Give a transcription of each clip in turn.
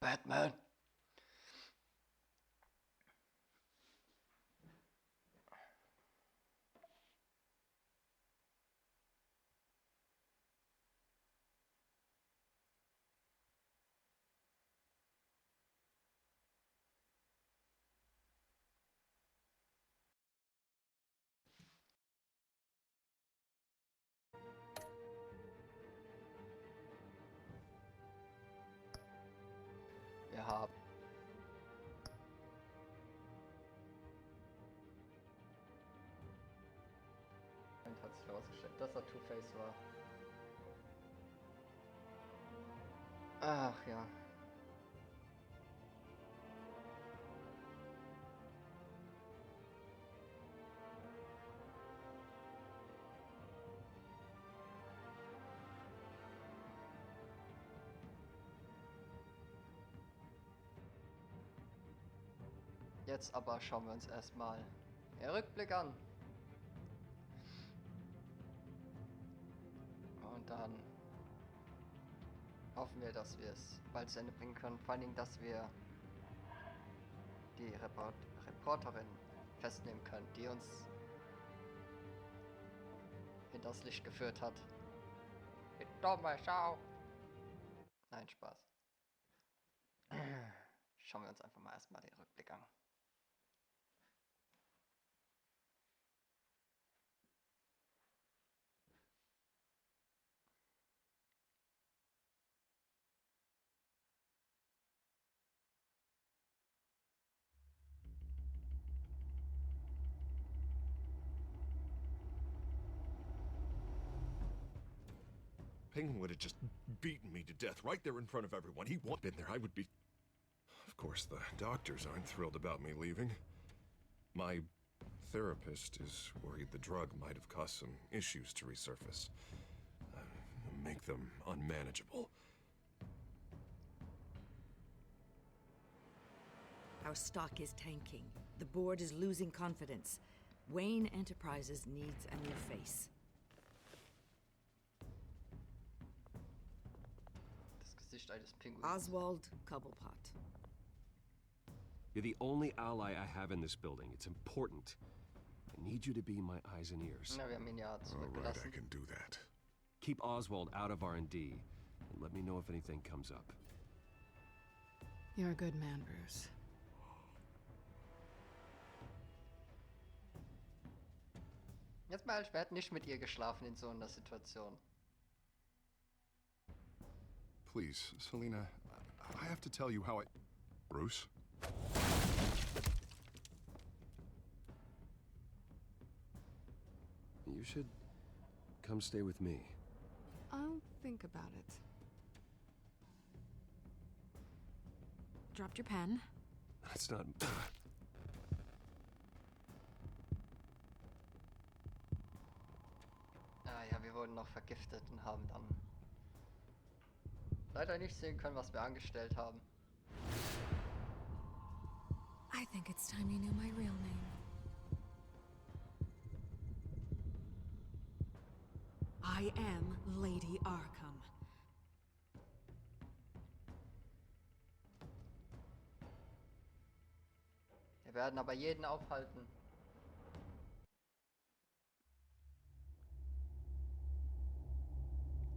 Batman. Wir haben und hat sich herausgestellt, dass er Two-Face war. Ach ja. Jetzt aber schauen wir uns erstmal den Rückblick an. Und dann hoffen wir, dass wir es bald zu Ende bringen können. Vor allen Dingen, dass wir die Reporterin festnehmen können, die uns hinters Licht geführt hat. Die dumme Schau. Nein, Spaß. Schauen wir uns einfach mal erstmal den Rückblick an. Penguin would have just beaten me to death right there in front of everyone. He wouldn't have been there. I would be... Of course, the doctors aren't thrilled about me leaving. My therapist is worried the drug might have caused some issues to resurface. Make them unmanageable. Our stock is tanking. The board is losing confidence. Wayne Enterprises needs a new face. Oswald Cobblepot. You're the only ally I have in this building. It's important. I need you to be my eyes and ears. Na, wir haben ihn ja All right, I zurückgelassen. can do that. Keep Oswald out of R&D, and let me know if anything comes up. You're a good man, Bruce. Jetzt mal, wer hat nicht mit ihr geschlafen in so einer Situation? Please, Selina, I have to tell you how I... Bruce? You should come stay with me. I'll think about it. Dropped your pen. That's not... Ah ja, wir wurden noch vergiftet und haben dann leider nicht sehen können, was wir angestellt haben. I think it's time you knew my real name. I am Lady Arkham. Wir werden aber jeden aufhalten.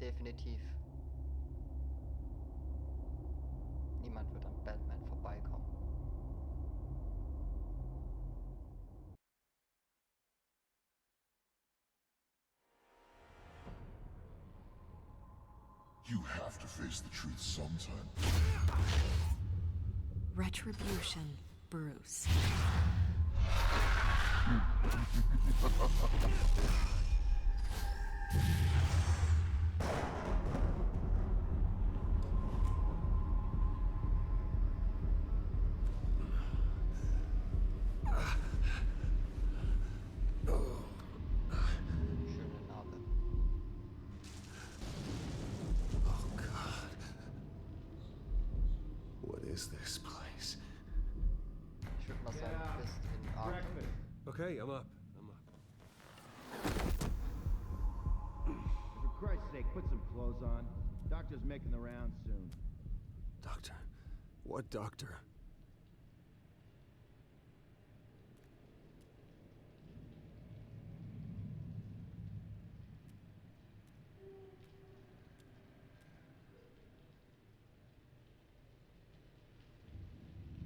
Definitiv. Niemand wird an Batman vorbeikommen. You have to face the truth sometime. Retribution, Bruce. Schöne Narbe. Oh, God. What is this place? Ich würde mal sagen, du bist in Arkham. Okay, I'm up. I'm up. For Christ's sake, put some clothes on. Doctor's making the rounds soon. Doctor, What doctor?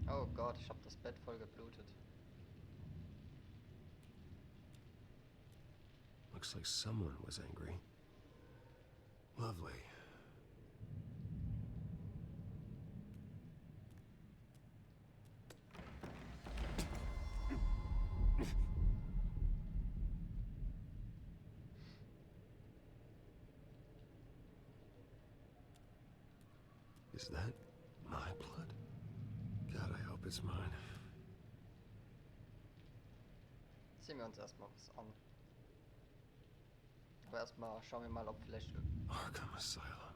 Oh Gott, ich habe das Bett voll geblutet. Looks like someone was angry. Lovely. Is that my blood? God, I hope it's mine. Ziehen wir uns erstmal was an. Aber erstmal schauen wir mal, ob vielleicht... Arkham Asylum.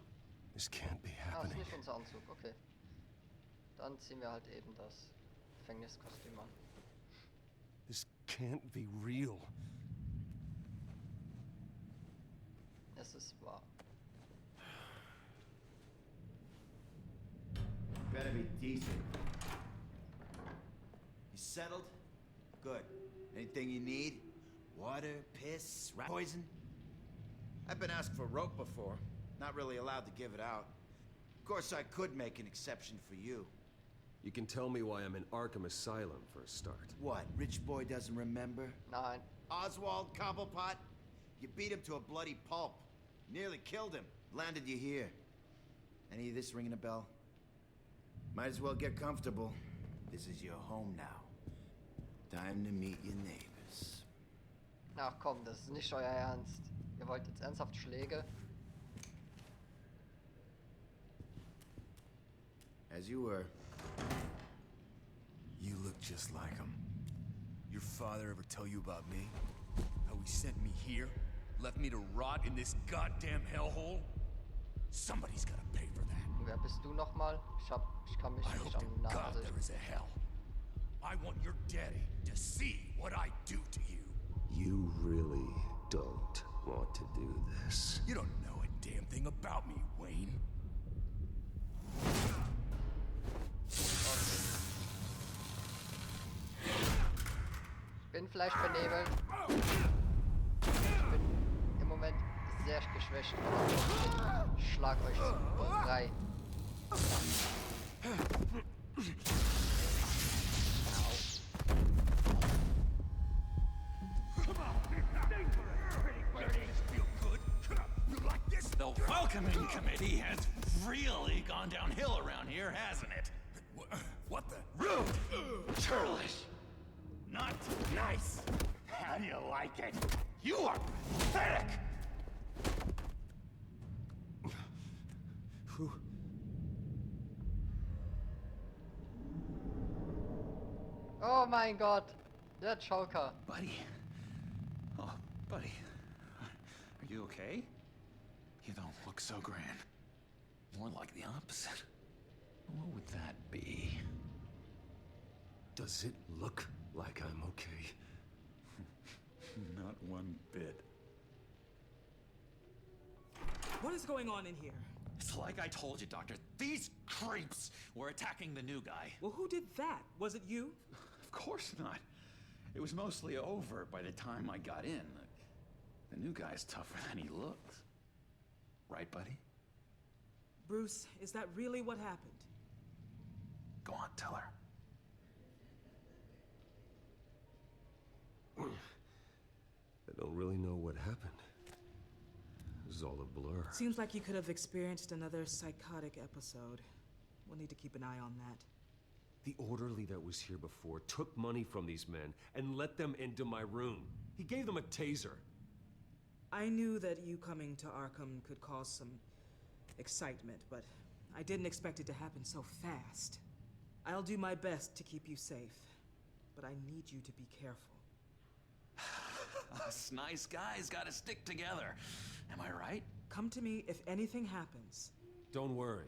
This can't be Ah, ist happening. nicht unser Anzug, okay. Dann ziehen wir halt eben das Gefängniskostüm an. This can't be real. Es ist wahr. Better be decent. You settled? Good. Anything you need? Water, piss, rat poison? I've been asked for rope before. Not really allowed to give it out. Of course, I could make an exception for you. You can tell me why I'm in Arkham Asylum for a start. What, rich boy doesn't remember? Nein. Oswald Cobblepot? You beat him to a bloody pulp. Nearly killed him. Landed you here. Any of this ringing a bell? Might as well get comfortable. This is your home now. Time to meet your neighbors. Ach komm, das ist nicht euer Ernst. Ihr wollt jetzt ernsthaft Schläge? As you were. You look just like him. Your father ever tell you about me? How he sent me here? Left me to rot in this goddamn hellhole? Somebody's gotta pay for that. Wer bist du nochmal? Ich kann mich I nicht hope an to den Namen God there is a hell. I want your daddy to see what I do to you. You really don't want to do this. You don't know a damn thing about me, Wayne. Ich bin vielleicht benebelt. Ich bin im Moment sehr geschwächt. Ich schlag euch zu 3. The welcoming committee has really gone downhill around here, hasn't it? What the? Rude! Churlish! Not nice! How do you like it? You are pathetic! Who? Oh mein Gott, der Joker. Buddy. Oh, buddy. Are you okay? You don't look so grand. More like the opposite. What would that be? Does it look like I'm okay? Not one bit. What is going on in here? It's like I told you, Doctor. These creeps were attacking the new guy. Well, who did that? Was it you? Of course not. It was mostly over by the time I got in. The new guy's tougher than he looks. Right, buddy? Bruce, is that really what happened? Go on, tell her. I don't really know what happened. This is all a blur. Seems like you could have experienced another psychotic episode. We'll need to keep an eye on that. The orderly that was here before took money from these men and let them into my room. He gave them a taser. I knew that you coming to Arkham could cause some excitement, but I didn't expect it to happen so fast. I'll do my best to keep you safe, but I need you to be careful. Us nice guys gotta stick together. Am I right? Come to me if anything happens. Don't worry.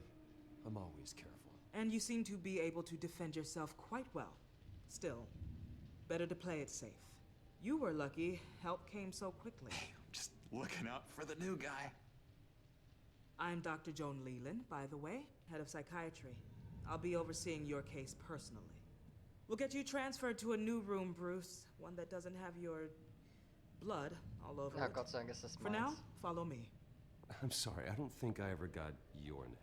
I'm always careful. And you seem to be able to defend yourself quite well. Still, better to play it safe. You were lucky help came so quickly. Hey, I'm just looking out for the new guy. I'm Dr. Joan Leland, by the way, head of psychiatry. I'll be overseeing your case personally. We'll get you transferred to a new room, Bruce. One that doesn't have your blood all over Ja, it. Gott sei Dank ist es For now, meins. follow me. I'm sorry, I don't think I ever got your name.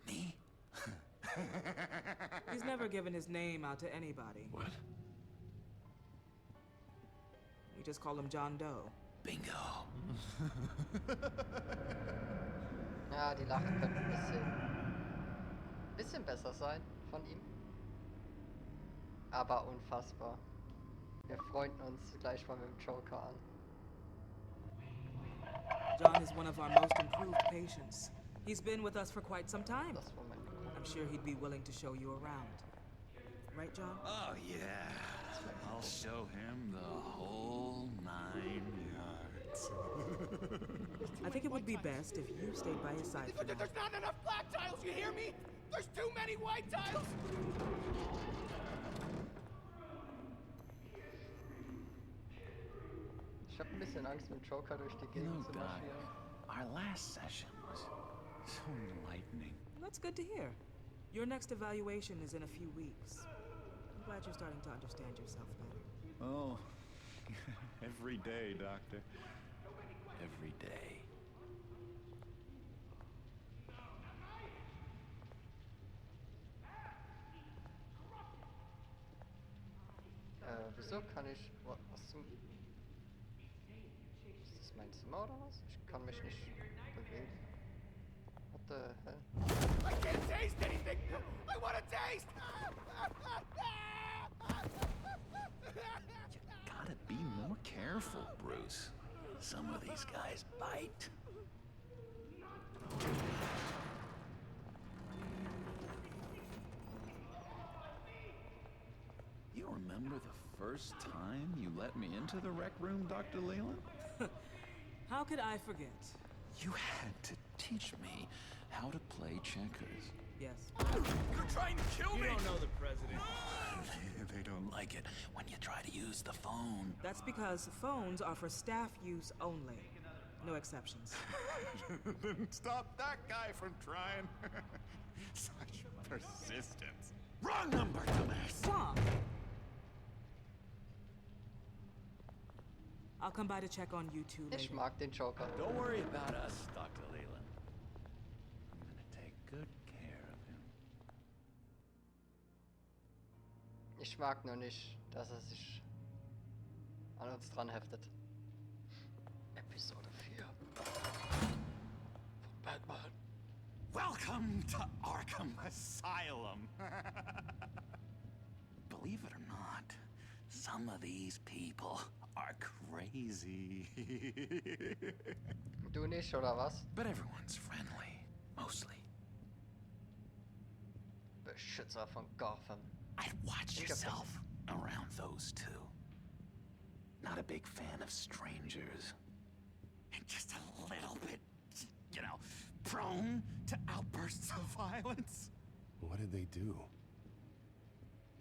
Me? He's never given his name out to anybody. What? We just call him John Doe. Bingo. Ja, die Lache könnte ein bisschen besser sein von ihm. Aber unfassbar. Wir freunden uns gleich mal mit dem Joker an. John is one of our most improved patients. He's been with us for quite some time. Das war mein Mikro. I'm sure he'd be willing to show you around. Right, John? Oh, yeah. I'll show him the whole 9 yards. I think it would be best if you stayed by his side for now. There's not enough black tiles, you hear me? There's too many white tiles! Ich hab ein bisschen Angst, mit dem Joker durch die Gegend No, zu God. marschieren. Our last session was so enlightening. That's good to hear. Your next evaluation is in a few weeks. I'm glad you're starting to understand yourself better. Oh, every day, Doctor. Every day. Wieso kann ich... Was zum... Ist das mein Zimmer oder was? Ich kann mich nicht bewegen. What the hell? I can't taste anything! I want to taste! You gotta be more careful, Bruce. Some of these guys bite. You remember the first time you let me into the rec room, Dr. Leland? How could I forget? You had to teach me how to play checkers. Yes. You're trying to kill me! You don't know the president. They don't like it when you try to use the phone. That's because phones are for staff use only. No exceptions. Then stop that guy from trying. Such persistence. Wrong number, dumbass! Tom! I'll come by to check on you two Ich later. mag den Joker. Don't worry about us, Dr. Leland. I'm gonna take good care of him. Ich mag nur nicht, dass er sich an uns dran heftet. Episode 4 von Batman. Welcome to Arkham Asylum. Believe it or not, some of these people are crazy. Du nicht, oder was? But everyone's friendly, mostly. Beschützer von Gotham. I'd watch Think of yourself around those two. Not a big fan of strangers. Just a little bit, you know, prone to outbursts of violence. What did they do?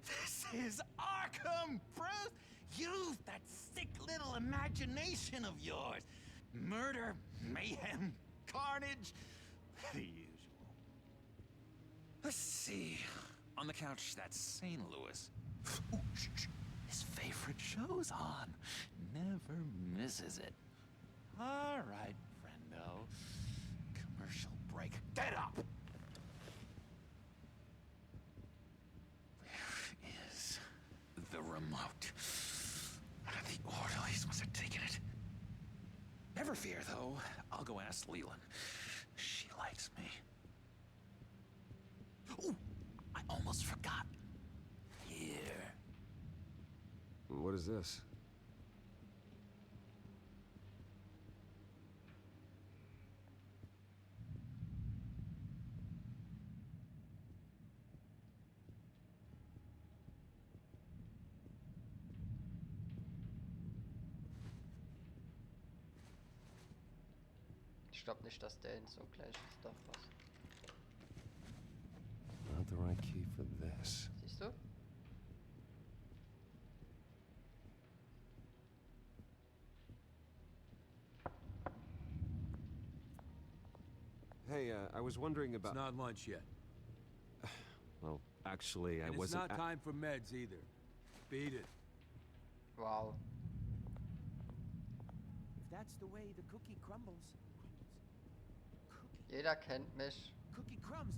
This is Arkham, Bruce! Use that sick little imagination of yours. Murder, mayhem, carnage, the usual. Let's see. On the couch, that's St. Louis. Ooh, shh, shh. His favorite show's on. Never misses it. All right, friendo. Commercial break. Get up! Where is the remote? The orderlies must have taken it. Never fear, though. I'll go ask Leland. She likes me. Ooh, I almost forgot. Here. What is this? Ich glaube nicht, dass der in so ein gleiches Dach passt. Not the right key for this. Siehst du? Hey, I was wondering about... It's not lunch yet. Well, actually, I And it's wasn't. not time for meds either. Beat it. Wow. If that's the way the cookie crumbles. Jeder kennt mich Cookie crumbs.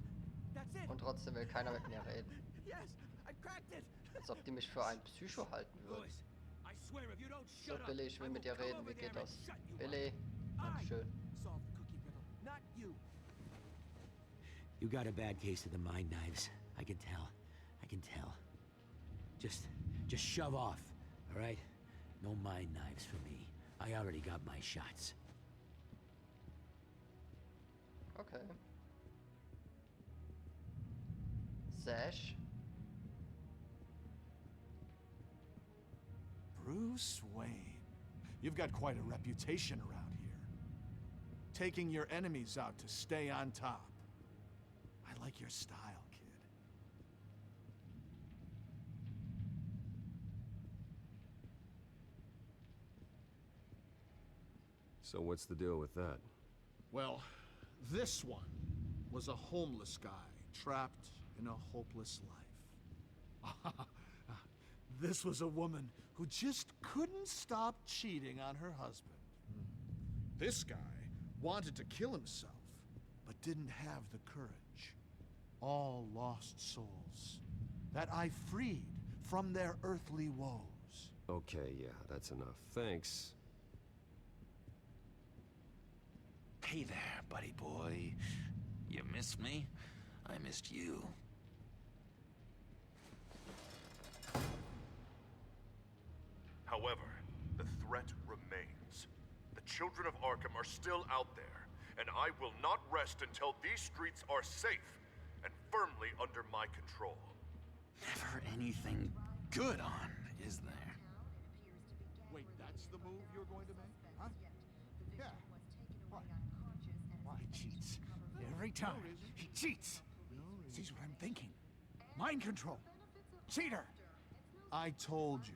That's it. und trotzdem will keiner mit mir reden. Yes, I cracked it. Als ob die mich für einen Psycho halten würden. Louis, I swear if you don't So, shut up, Billy, ich will I mit will dir come reden. over Wie there geht and das? shut you up. Billy, I Dankeschön. solved the cookie riddle, not you. You got a bad case of the mind knives. I can tell. I can tell. Just shove off, all right? No mind knives for me. I already got my shots. Okay. Sash. Bruce Wayne. You've got quite a reputation around here. Taking your enemies out to stay on top. I like your style, kid. So what's the deal with that? Well, this one was a homeless guy trapped in a hopeless life. This was a woman who just couldn't stop cheating on her husband. This guy wanted to kill himself, but didn't have the courage. All lost souls that I freed from their earthly woes. Okay, yeah, that's enough. Thanks. Hey there, buddy boy. You missed me? I missed you. However, the threat remains. The children of Arkham are still out there, and I will not rest until these streets are safe and firmly under my control. Never anything good on, is there? Wait, that's the move you're going to make? Huh? Yeah. What? He cheats. Every time. He cheats. Sees what I'm thinking. Mind control. Cheater. I told you,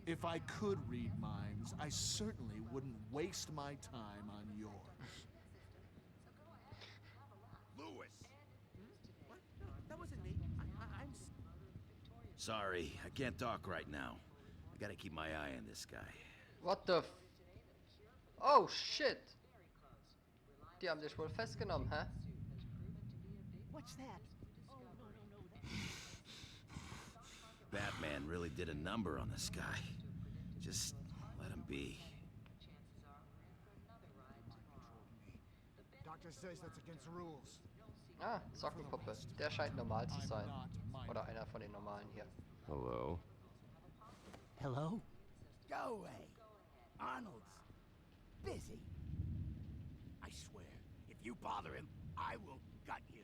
if I could read minds, I certainly wouldn't waste my time on yours. Louis. What? No, that wasn't me. I'm... Sorry, I can't talk right now. I gotta keep my eye on this guy. What the f... Oh, shit! Die haben dich wohl festgenommen, hä? What's that? Batman really did a number on this guy. Just let him be. Doctor says that's against the rules. Ah, Sockenpuppe. Der scheint normal zu sein. Oder einer von den Normalen hier. Hello? Hello? Go away. Arnold's busy. I swear, if you bother him, I will gut you.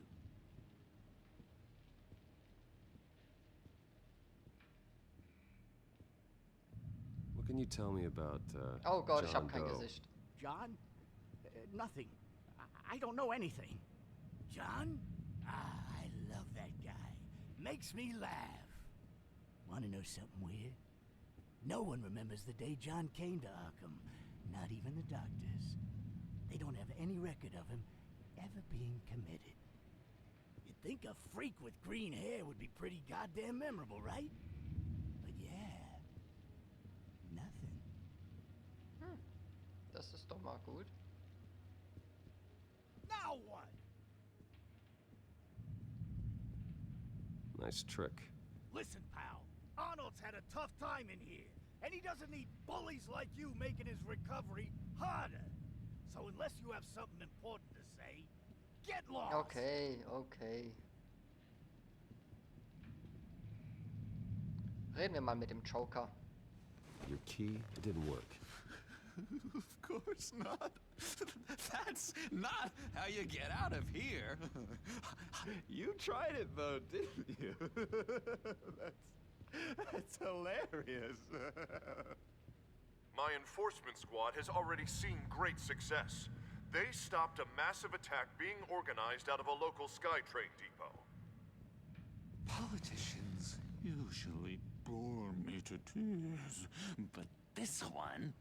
What can you tell me about, Oh Gott, ich John hab kein Doe? Gesicht. John? Nothing. I don't know anything. John? Ah, I love that guy. Makes me laugh. Want to know something weird? No one remembers the day John came to Arkham. Not even the doctors. They don't have any record of him ever being committed. You'd think a freak with green hair would be pretty goddamn memorable, right? But yeah, nothing. Das ist doch mal gut. Now what? Nice trick. Listen, pal. Arnold's had a tough time in here, and he doesn't need bullies like you making his recovery harder. So unless you have something important to say, get lost. Okay, okay. Reden wir mal mit dem Joker. Your key, it didn't work. Of course not. That's not how you get out of here. You tried it though, didn't you? That's hilarious. My enforcement squad has already seen great success. They stopped a massive attack being organized out of a local SkyTrain depot. Politicians usually bore me to tears, but this one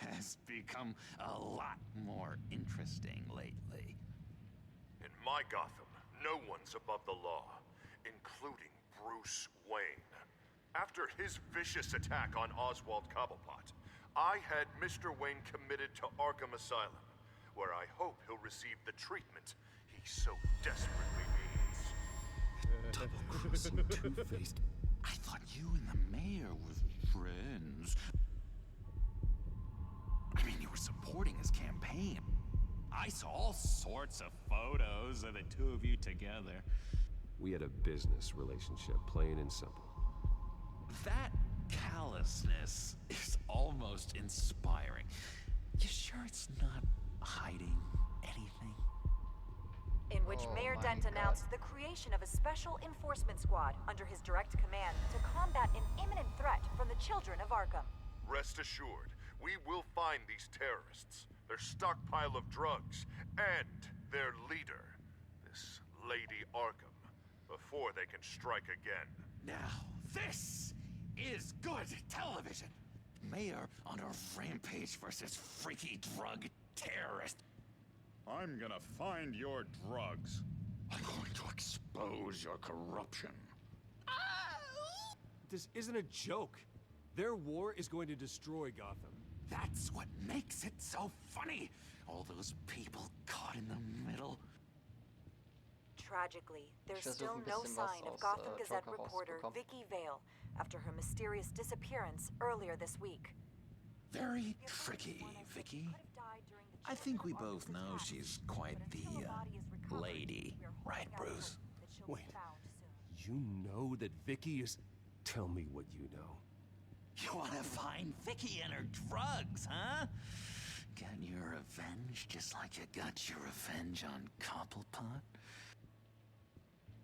has become a lot more interesting lately. In my Gotham, No one's above the law, including Bruce Wayne. After his vicious attack on Oswald Cobblepot, I had Mr. Wayne committed to Arkham Asylum, where I hope he'll receive the treatment he so desperately needs. Double-crossing two-faced. I thought you and the mayor were friends. I mean, you were supporting his campaign. I saw all sorts of photos of the two of you together. We had a business relationship, plain and simple. That callousness is almost inspiring. You sure it's not hiding anything? In which Mayor Dent announced the creation of a special enforcement squad under his direct command to combat an imminent threat from the children of Arkham. Rest assured, we will find these terrorists, their stockpile of drugs, and their leader, this Lady Arkham, before they can strike again. Now, this is good television. Mayor on a rampage versus freaky drug terrorist. I'm gonna find your drugs. I'm going to expose your corruption. This isn't a joke. Their war is going to destroy Gotham. That's what makes it so funny. All those people caught in the middle. Tragically, there's still no sign of Gotham Gazette reporter Vicky Vale after her mysterious disappearance earlier this week. Very tricky, Vicky. I think we both know she's quite the lady, right, Bruce? Wait, you know that Vicky is... Tell me what you know. You want to find Vicky and her drugs, huh? Get your revenge just like you got your revenge on Cobblepot?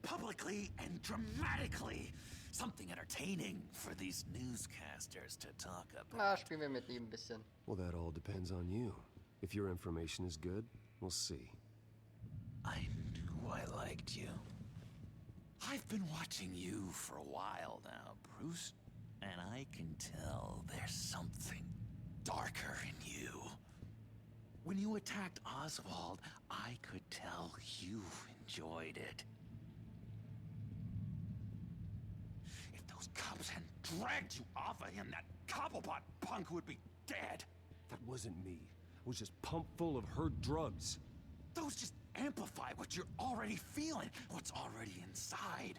Publicly and dramatically. Something entertaining for these newscasters to talk about. Na, spielen wir mit ihm ein bisschen. Well, that all depends on you. If your information is good, we'll see. I knew I liked you. I've been watching you for a while now, Bruce. And I can tell there's something darker in you. When you attacked Oswald, I could tell you enjoyed it. If those cops hadn't dragged you off of him, that Cobblepot punk would be dead. That wasn't me. It was just pumped full of her drugs. Those just amplify what you're already feeling, what's already inside.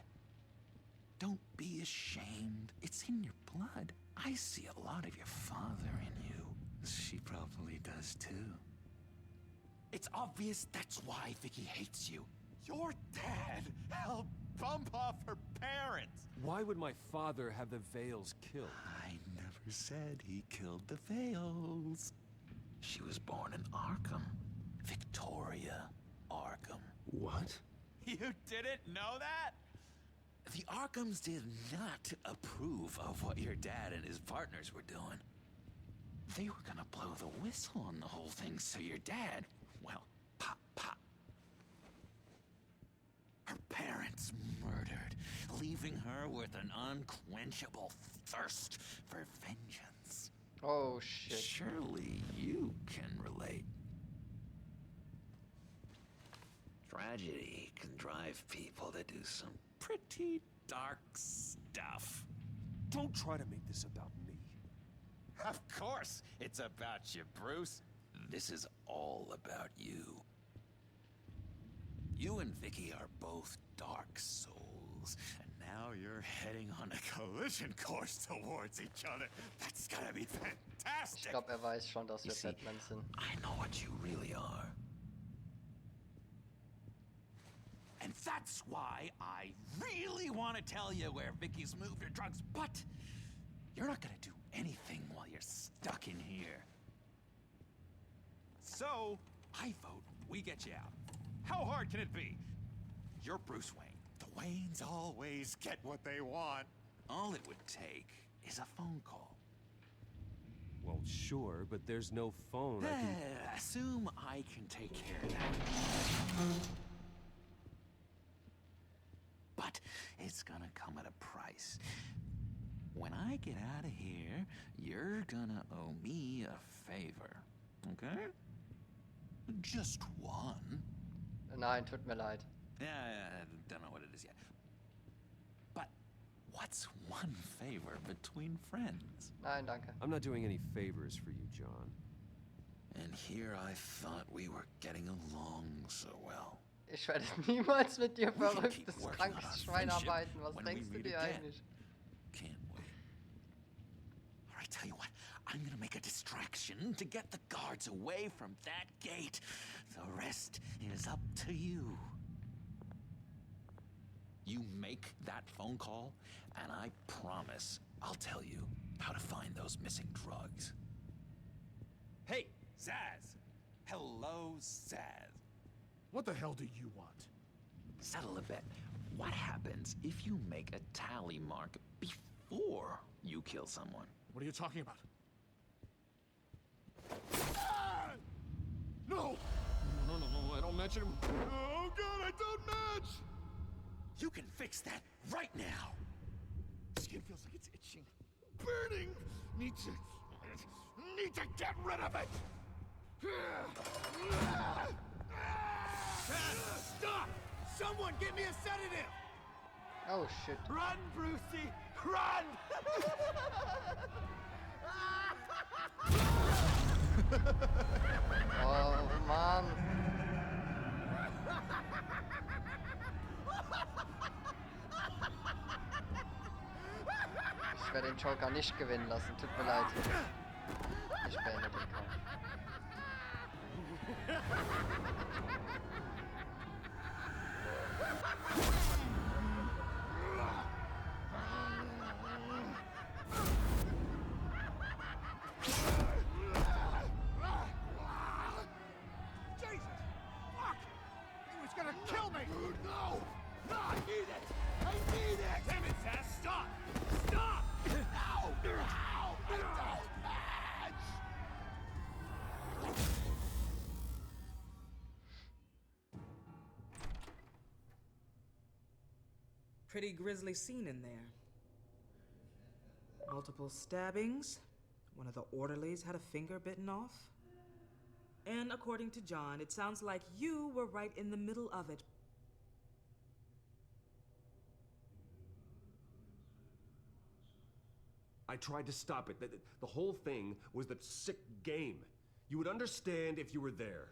Don't be ashamed. It's in your blood. I see a lot of your father in you. She probably does too. It's obvious that's why Vicky hates you. Your dad helped bump off her parents. Why would my father have the Vales killed? I never said he killed the Vales. She was born in Arkham. Victoria Arkham. What? You didn't know that? The Arkhams did not approve of what your dad and his partners were doing. They were gonna blow the whistle on the whole thing, so your dad, well, pop, pop. Her parents murdered, leaving her with an unquenchable thirst for vengeance. Oh, shit. Surely you can relate. Tragedy can drive people to do some pretty dark stuff. Don't try to make this about me. Of course it's about you, Bruce. This is all about you. You and Vicky are both dark souls, and now you're heading on a collision course towards each other. That's gonna be fantastic. Ich glaube, weiß schon, dass wir Batman sind. I know what you really are. And that's why I really want to tell you where Vicky's moved her drugs, but you're not gonna do anything while you're stuck in here. So, I vote we get you out. How hard can it be? You're Bruce Wayne. The Waynes always get what they want. All it would take is a phone call. Well, sure, but there's no phone. Assume I can take care of that. But it's gonna come at a price. When I get out of here, you're gonna owe me a favor, okay? Just one. Nein, tut mir leid. Yeah, I don't know what it is yet. But what's one favor between friends? Nein, danke. I'm not doing any favors for you, John. And here I thought we were getting along so well. Ich werde niemals mit dir, We can keep verrücktes, working krankes on our Schwein, friendship arbeiten. Was when denkst we du meet dir again. eigentlich? Can't wait. All right, tell you what. I'm gonna make a distraction to get the guards away from that gate. The rest is up to you. You make that phone call, and I promise I'll tell you how to find those missing drugs. Hey, Zaz! Hello, Zaz. What the hell do you want? Settle a bet. What happens if you make a tally mark before you kill someone? What are you talking about? Ah! No! No, I don't match him. Oh, God, I don't match! You can fix that right now. Skin feels like it's itching. Burning! Need to get rid of it! Stop! Someone get me a sedative! Oh, shit. Run, Brucey! Run! Oh, Mann. Ich werde den Joker nicht gewinnen lassen. Tut mir leid. Ich beende den Kampf. Jesus! Fuck! He was gonna kill me! No! No, I need it! I need it! Damn it, Zaz, stop! Stop! Ow! Ow! I don't match! Pretty grisly scene in there. Multiple stabbings. One of the orderlies had a finger bitten off. And according to John, it sounds like you were right in the middle of it. I tried to stop it. The whole thing was that sick game. You would understand if you were there.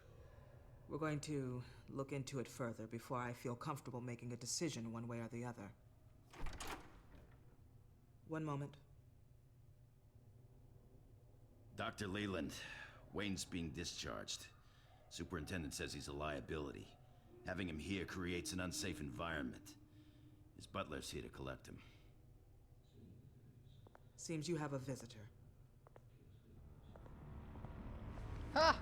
We're going to look into it further before I feel comfortable making a decision one way or the other. One moment. Dr. Leland, Wayne's being discharged. Superintendent says he's a liability. Having him here creates an unsafe environment. His butler's here to collect him. Seems you have a visitor. Ha!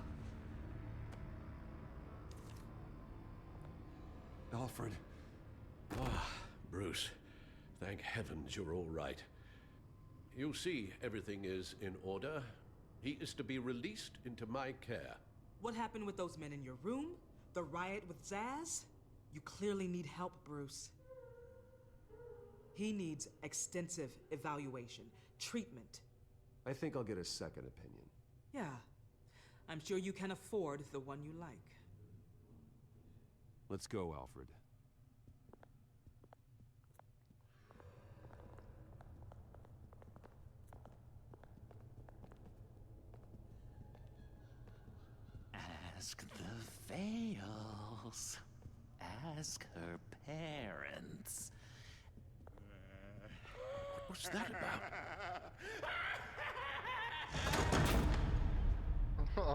Alfred. Ah, Bruce. Thank heavens you're all right. You see, everything is in order. He is to be released into my care. What happened with those men in your room? The riot with Zaz? You clearly need help, Bruce. He needs extensive evaluation, treatment. I think I'll get a second opinion. Yeah, I'm sure you can afford the one you like. Let's go, Alfred. Ask the Veils. Ask her parents. What's that about?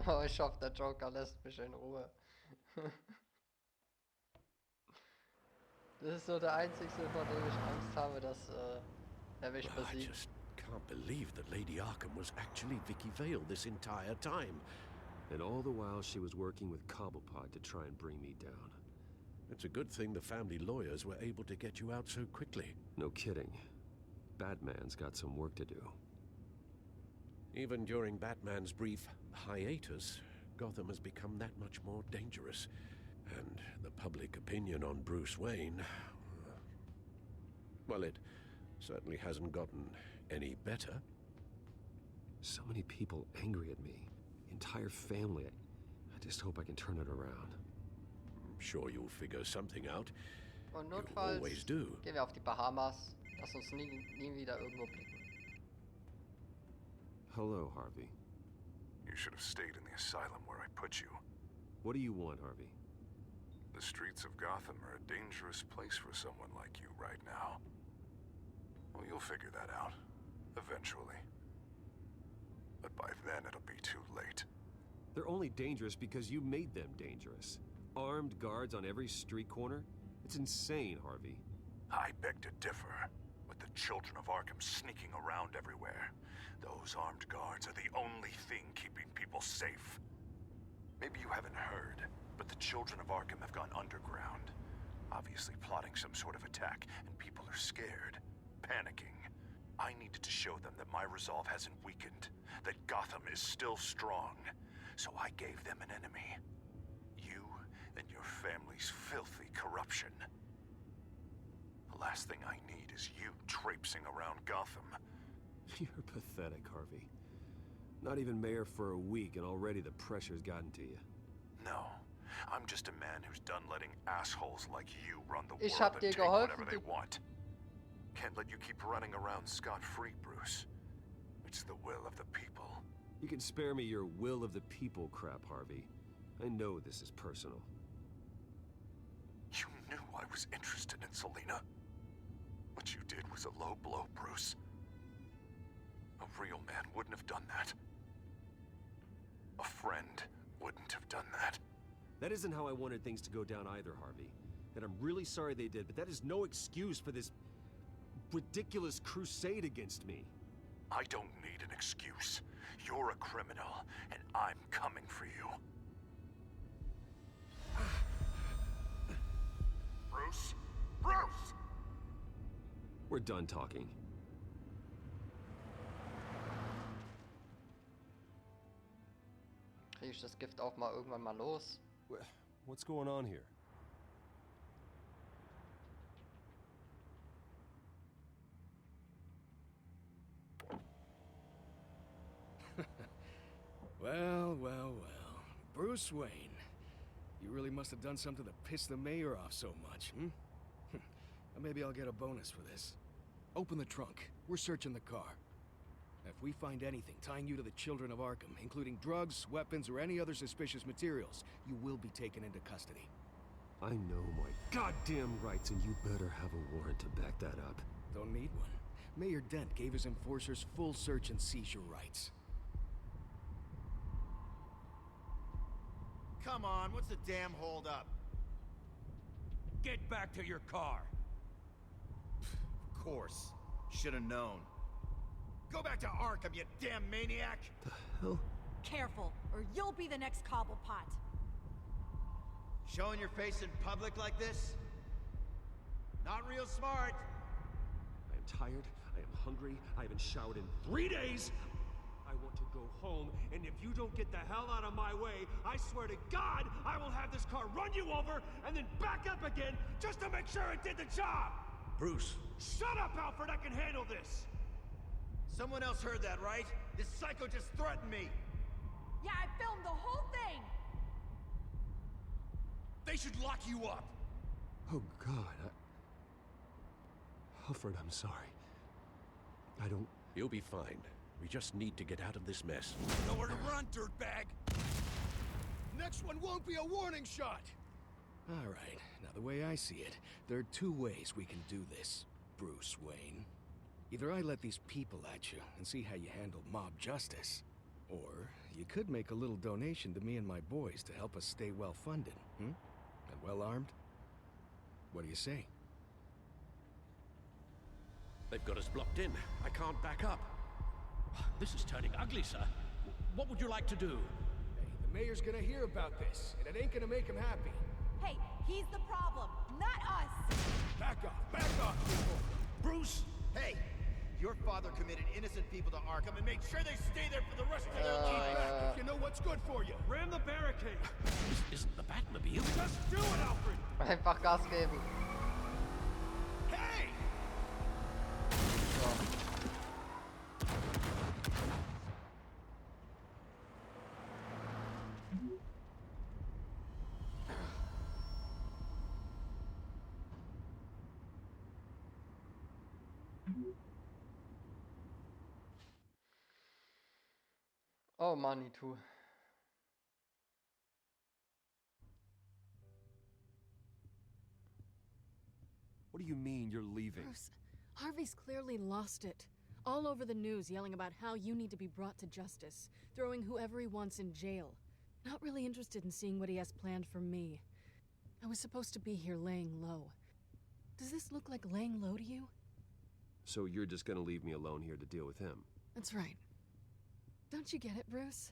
Oh, ich hoffe, der Joker lässt mich in Ruhe. Das ist so der einzigste, vor dem ich Angst habe, dass er mich Well, I besiegt. just can't believe that Lady Arkham was actually Vicky Vale this entire time. And all the while she was working with Cobblepot to try and bring me down. It's a good thing the family lawyers were able to get you out so quickly. No kidding. Batman's got some work to do. Even during Batman's brief hiatus, Gotham has become that much more dangerous. And the public opinion on Bruce Wayne... well, it certainly hasn't gotten any better. So many people angry at me. Entire family. I just hope I can turn it around. sure you'll figure something out. Und You notfalls always do. gehen wir auf die Bahamas. Lass uns nie wieder irgendwo blicken. Hello, Harvey. You should have stayed in the asylum where I put you. What do you want, Harvey? The streets of Gotham are a dangerous place for someone like you right now. Well, you'll figure that out. Eventually. But by then, it'll be too late. They're only dangerous because you made them dangerous. Armed guards on every street corner? It's insane, Harvey. I beg to differ. With the children of Arkham sneaking around everywhere, those armed guards are the only thing keeping people safe. Maybe you haven't heard, but the children of Arkham have gone underground. Obviously plotting some sort of attack, and people are scared, panicking. I needed to show them that my resolve hasn't weakened, that Gotham is still strong. So I gave them an enemy. You and your family's filthy corruption. The last thing I need is you traipsing around Gotham. You're pathetic, Harvey. Not even mayor for a week and already the pressure's gotten to you. No. I'm just a man who's done letting assholes like you run the Ich world hab and dir take geholfen, whatever they du- want. Can't let you keep running around scot-free, Bruce. It's the will of the people. You can spare me your will of the people crap, Harvey. I know this is personal. You knew I was interested in Selina. What you did was a low blow, Bruce. A real man wouldn't have done that. A friend wouldn't have done that. That isn't how I wanted things to go down either, Harvey. And I'm really sorry they did, but that is no excuse for this ridiculous crusade against me. I don't need an excuse. You're a criminal, and I'm coming for you. Bruce? Bruce! We're done talking. Kriege ich das Gift auch mal irgendwann mal los? What's going on here? Well, well, well. Bruce Wayne. You really must have done something to piss the mayor off so much, hmm? Maybe I'll get a bonus for this. Open the trunk. We're searching the car. If we find anything tying you to the children of Arkham, including drugs, weapons, or any other suspicious materials, you will be taken into custody. I know my goddamn rights, and you better have a warrant to back that up. Don't need one. Mayor Dent gave his enforcers full search and seizure rights. Come on, what's the damn holdup? Get back to your car. Of course. Should have known. Go back to Arkham, you damn maniac! The hell? Careful, or you'll be the next Cobblepot. Showing your face in public like this? Not real smart. I am tired, I am hungry, I haven't showered in 3 days! I want to go home, and if you don't get the hell out of my way, I swear to God, I will have this car run you over, and then back up again, just to make sure it did the job! Bruce. Shut up, Alfred, I can handle this! Someone else heard that, right? This psycho just threatened me! Yeah, I filmed the whole thing! They should lock you up! Oh, God, Alfred, I'm sorry. I don't... You'll be fine. We just need to get out of this mess. Nowhere to run, dirtbag! Next one won't be a warning shot! All right, now the way I see it, there are two ways we can do this, Bruce Wayne. Either I let these people at you and see how you handle mob justice, or you could make a little donation to me and my boys to help us stay well-funded, hmm? And well-armed? What do you say? They've got us blocked in. I can't back up. This is turning ugly, sir. What would you like to do? Hey, the mayor's gonna hear about this, and it ain't gonna make him happy. Hey, he's the problem, not us! Back off, people! Bruce! Hey! Your father committed innocent people to Arkham and made sure they stay there for the rest of their lives! If you know what's good for you! Ram the barricade! This isn't the Batmobile. Just do it, Alfred! Einfach Gas geben. Hey! So. Oh, Manitou. What do you mean you're leaving? Bruce, Harvey's clearly lost it. All over the news yelling about how you need to be brought to justice, throwing whoever he wants in jail. Not really interested in seeing what he has planned for me. I was supposed to be here laying low. Does this look like laying low to you? So you're just gonna leave me alone here to deal with him? That's right. Don't you get it, Bruce?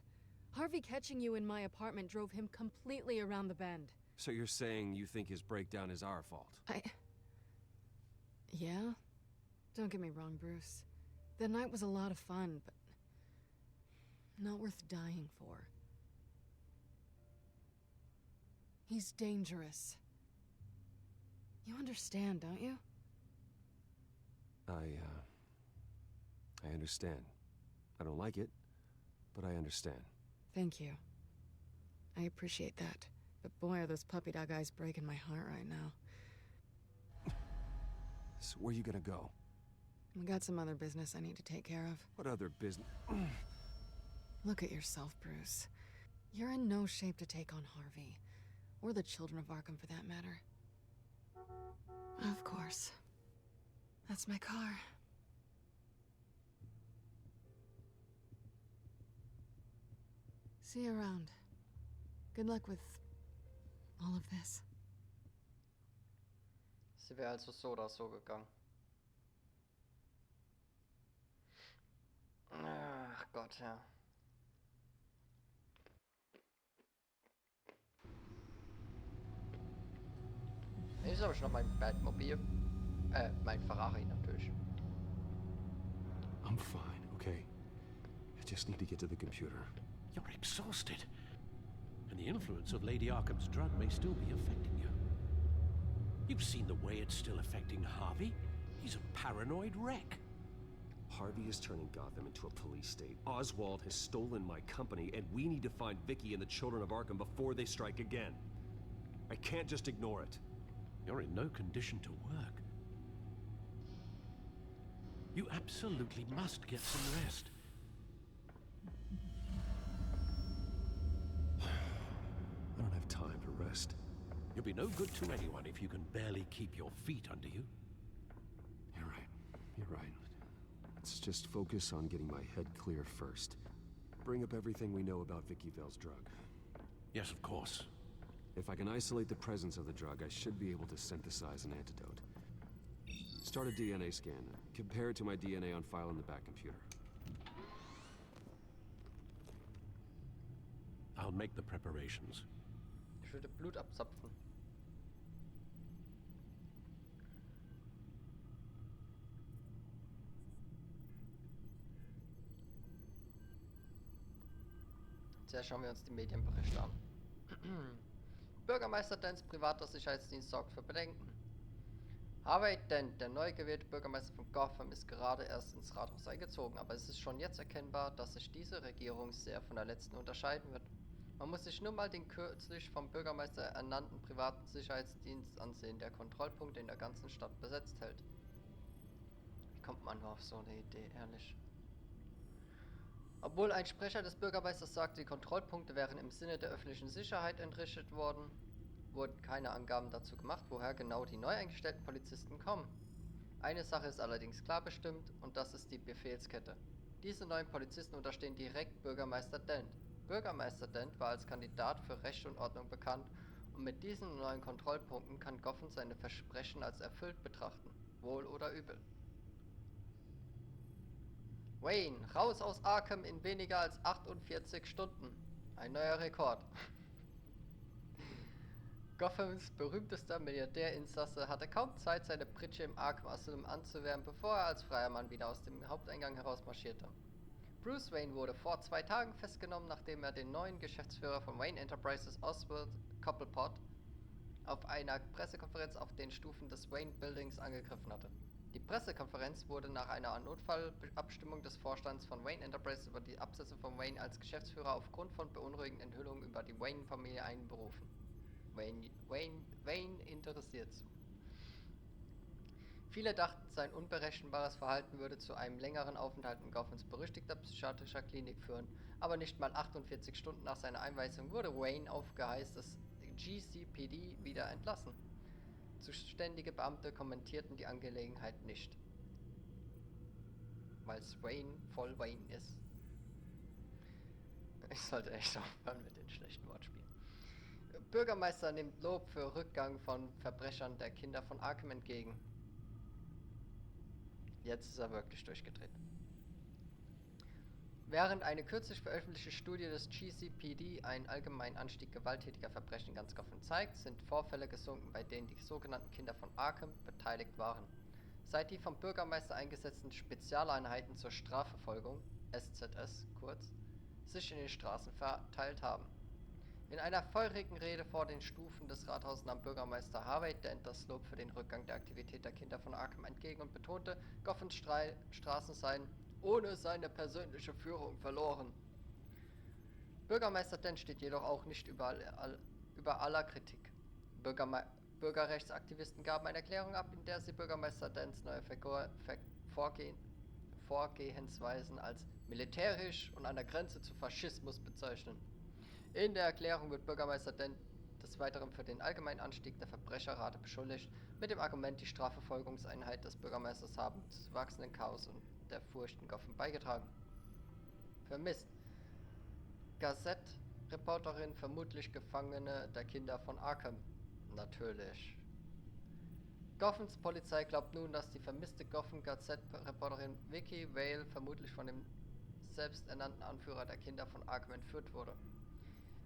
Harvey catching you in my apartment drove him completely around the bend. So you're saying you think his breakdown is our fault? Yeah? Don't get me wrong, Bruce. The night was a lot of fun, but not worth dying for. He's dangerous. You understand, don't you? I understand. I don't like it, but I understand. Thank you. I appreciate that. But boy, are those puppy dog eyes breaking my heart right now. So where are you gonna go? I got some other business I need to take care of. What other business? Look at yourself, Bruce. You're in no shape to take on Harvey. Or the children of Arkham, for that matter. Of course. That's my car. See you around. Good luck with all of this. Sie wäre also so oder so gegangen. Ach Gott, ja. Jetzt habe ich noch mein Batmobil. Mein Ferrari natürlich. I'm fine, okay? I just need to get to the computer. You're exhausted. And the influence of Lady Arkham's drug may still be affecting you. You've seen the way it's still affecting Harvey. He's a paranoid wreck. Harvey is turning Gotham into a police state. Oswald has stolen my company, and we need to find Vicky and the children of Arkham before they strike again. I can't just ignore it. You're in no condition to work. You absolutely must get some rest. I don't have time to rest. You'll be no good to anyone if you can barely keep your feet under you. You're right. You're right. Let's just focus on getting my head clear first. Bring up everything we know about Vicky Vale's drug. Yes, of course. If I can isolate the presence of the drug, I should be able to synthesize an antidote. Start a DNA scan. Compare it to my DNA on file in the back computer. I'll make the preparations. Ich würde Blut abzapfen. Zuerst schauen wir uns die Medienberichte an. Bürgermeister Dents privater Sicherheitsdienst sorgt für Bedenken. Harvey Dent, der neu gewählte Bürgermeister von Gotham, ist gerade erst ins Rathaus eingezogen, aber es ist schon jetzt erkennbar, dass sich diese Regierung sehr von der letzten unterscheiden wird. Man muss sich nur mal den kürzlich vom Bürgermeister ernannten privaten Sicherheitsdienst ansehen, der Kontrollpunkte in der ganzen Stadt besetzt hält. Wie kommt man nur auf so eine Idee, ehrlich? Obwohl ein Sprecher des Bürgermeisters sagte, die Kontrollpunkte wären im Sinne der öffentlichen Sicherheit entrichtet worden, wurden keine Angaben dazu gemacht, woher genau die neu eingestellten Polizisten kommen. Eine Sache ist allerdings klar bestimmt, und das ist die Befehlskette. Diese neuen Polizisten unterstehen direkt Bürgermeister Dent. Bürgermeister Dent war als Kandidat für Recht und Ordnung bekannt, und mit diesen neuen Kontrollpunkten kann Gotham seine Versprechen als erfüllt betrachten, wohl oder übel. Wayne, raus aus Arkham in weniger als 48 Stunden. Ein neuer Rekord. Gothams berühmtester Milliardärinsasse hatte kaum Zeit, seine Pritsche im Arkham Asylum anzuwärmen, bevor er als freier Mann wieder aus dem Haupteingang herausmarschierte. Bruce Wayne wurde vor 2 Tagen festgenommen, nachdem er den neuen Geschäftsführer von Wayne Enterprises, Oswald Cobblepot, auf einer Pressekonferenz auf den Stufen des Wayne Buildings angegriffen hatte. Die Pressekonferenz wurde nach einer Notfallabstimmung des Vorstands von Wayne Enterprises über die Absätze von Wayne als Geschäftsführer aufgrund von beunruhigenden Enthüllungen über die Wayne-Familie einberufen. Wayne interessiert's. Viele dachten, sein unberechenbares Verhalten würde zu einem längeren Aufenthalt in Gothams berüchtigter psychiatrischer Klinik führen, aber nicht mal 48 Stunden nach seiner Einweisung wurde Wayne auf Geheiß des GCPD wieder entlassen. Zuständige Beamte kommentierten die Angelegenheit nicht, weil es Wayne voll Wayne ist. Ich sollte echt aufhören mit den schlechten Wortspielen. Bürgermeister nimmt Lob für Rückgang von Verbrechern der Kinder von Arkham entgegen. Jetzt ist er wirklich durchgedreht. Während eine kürzlich veröffentlichte Studie des GCPD einen allgemeinen Anstieg gewalttätiger Verbrechen in ganz Gotham zeigt, sind Vorfälle gesunken, bei denen die sogenannten Kinder von Arkham beteiligt waren. Seit die vom Bürgermeister eingesetzten Spezialeinheiten zur Strafverfolgung, SZS kurz, sich in den Straßen verteilt haben. In einer feurigen Rede vor den Stufen des Rathauses nahm Bürgermeister Harvey Dent das Lob für den Rückgang der Aktivität der Kinder von Arkham entgegen und betonte, Gothams Straßen seien ohne seine persönliche Führung verloren. Bürgermeister Dent steht jedoch auch nicht über aller Kritik. Bürgerrechtsaktivisten gaben eine Erklärung ab, in der sie Bürgermeister Dents neue Vorgehensweisen als militärisch und an der Grenze zu Faschismus bezeichnen. In der Erklärung wird Bürgermeister Dent des Weiteren für den allgemeinen Anstieg der Verbrecherrate beschuldigt, mit dem Argument, die Strafverfolgungseinheit des Bürgermeisters haben zu wachsenden Chaos und der Furcht in Gotham beigetragen. Vermisst. Gazette-Reporterin, vermutlich Gefangene der Kinder von Arkham. Natürlich. Gothams Polizei glaubt nun, dass die vermisste Gotham-Gazette-Reporterin Vicky Vale vermutlich von dem selbsternannten Anführer der Kinder von Arkham entführt wurde.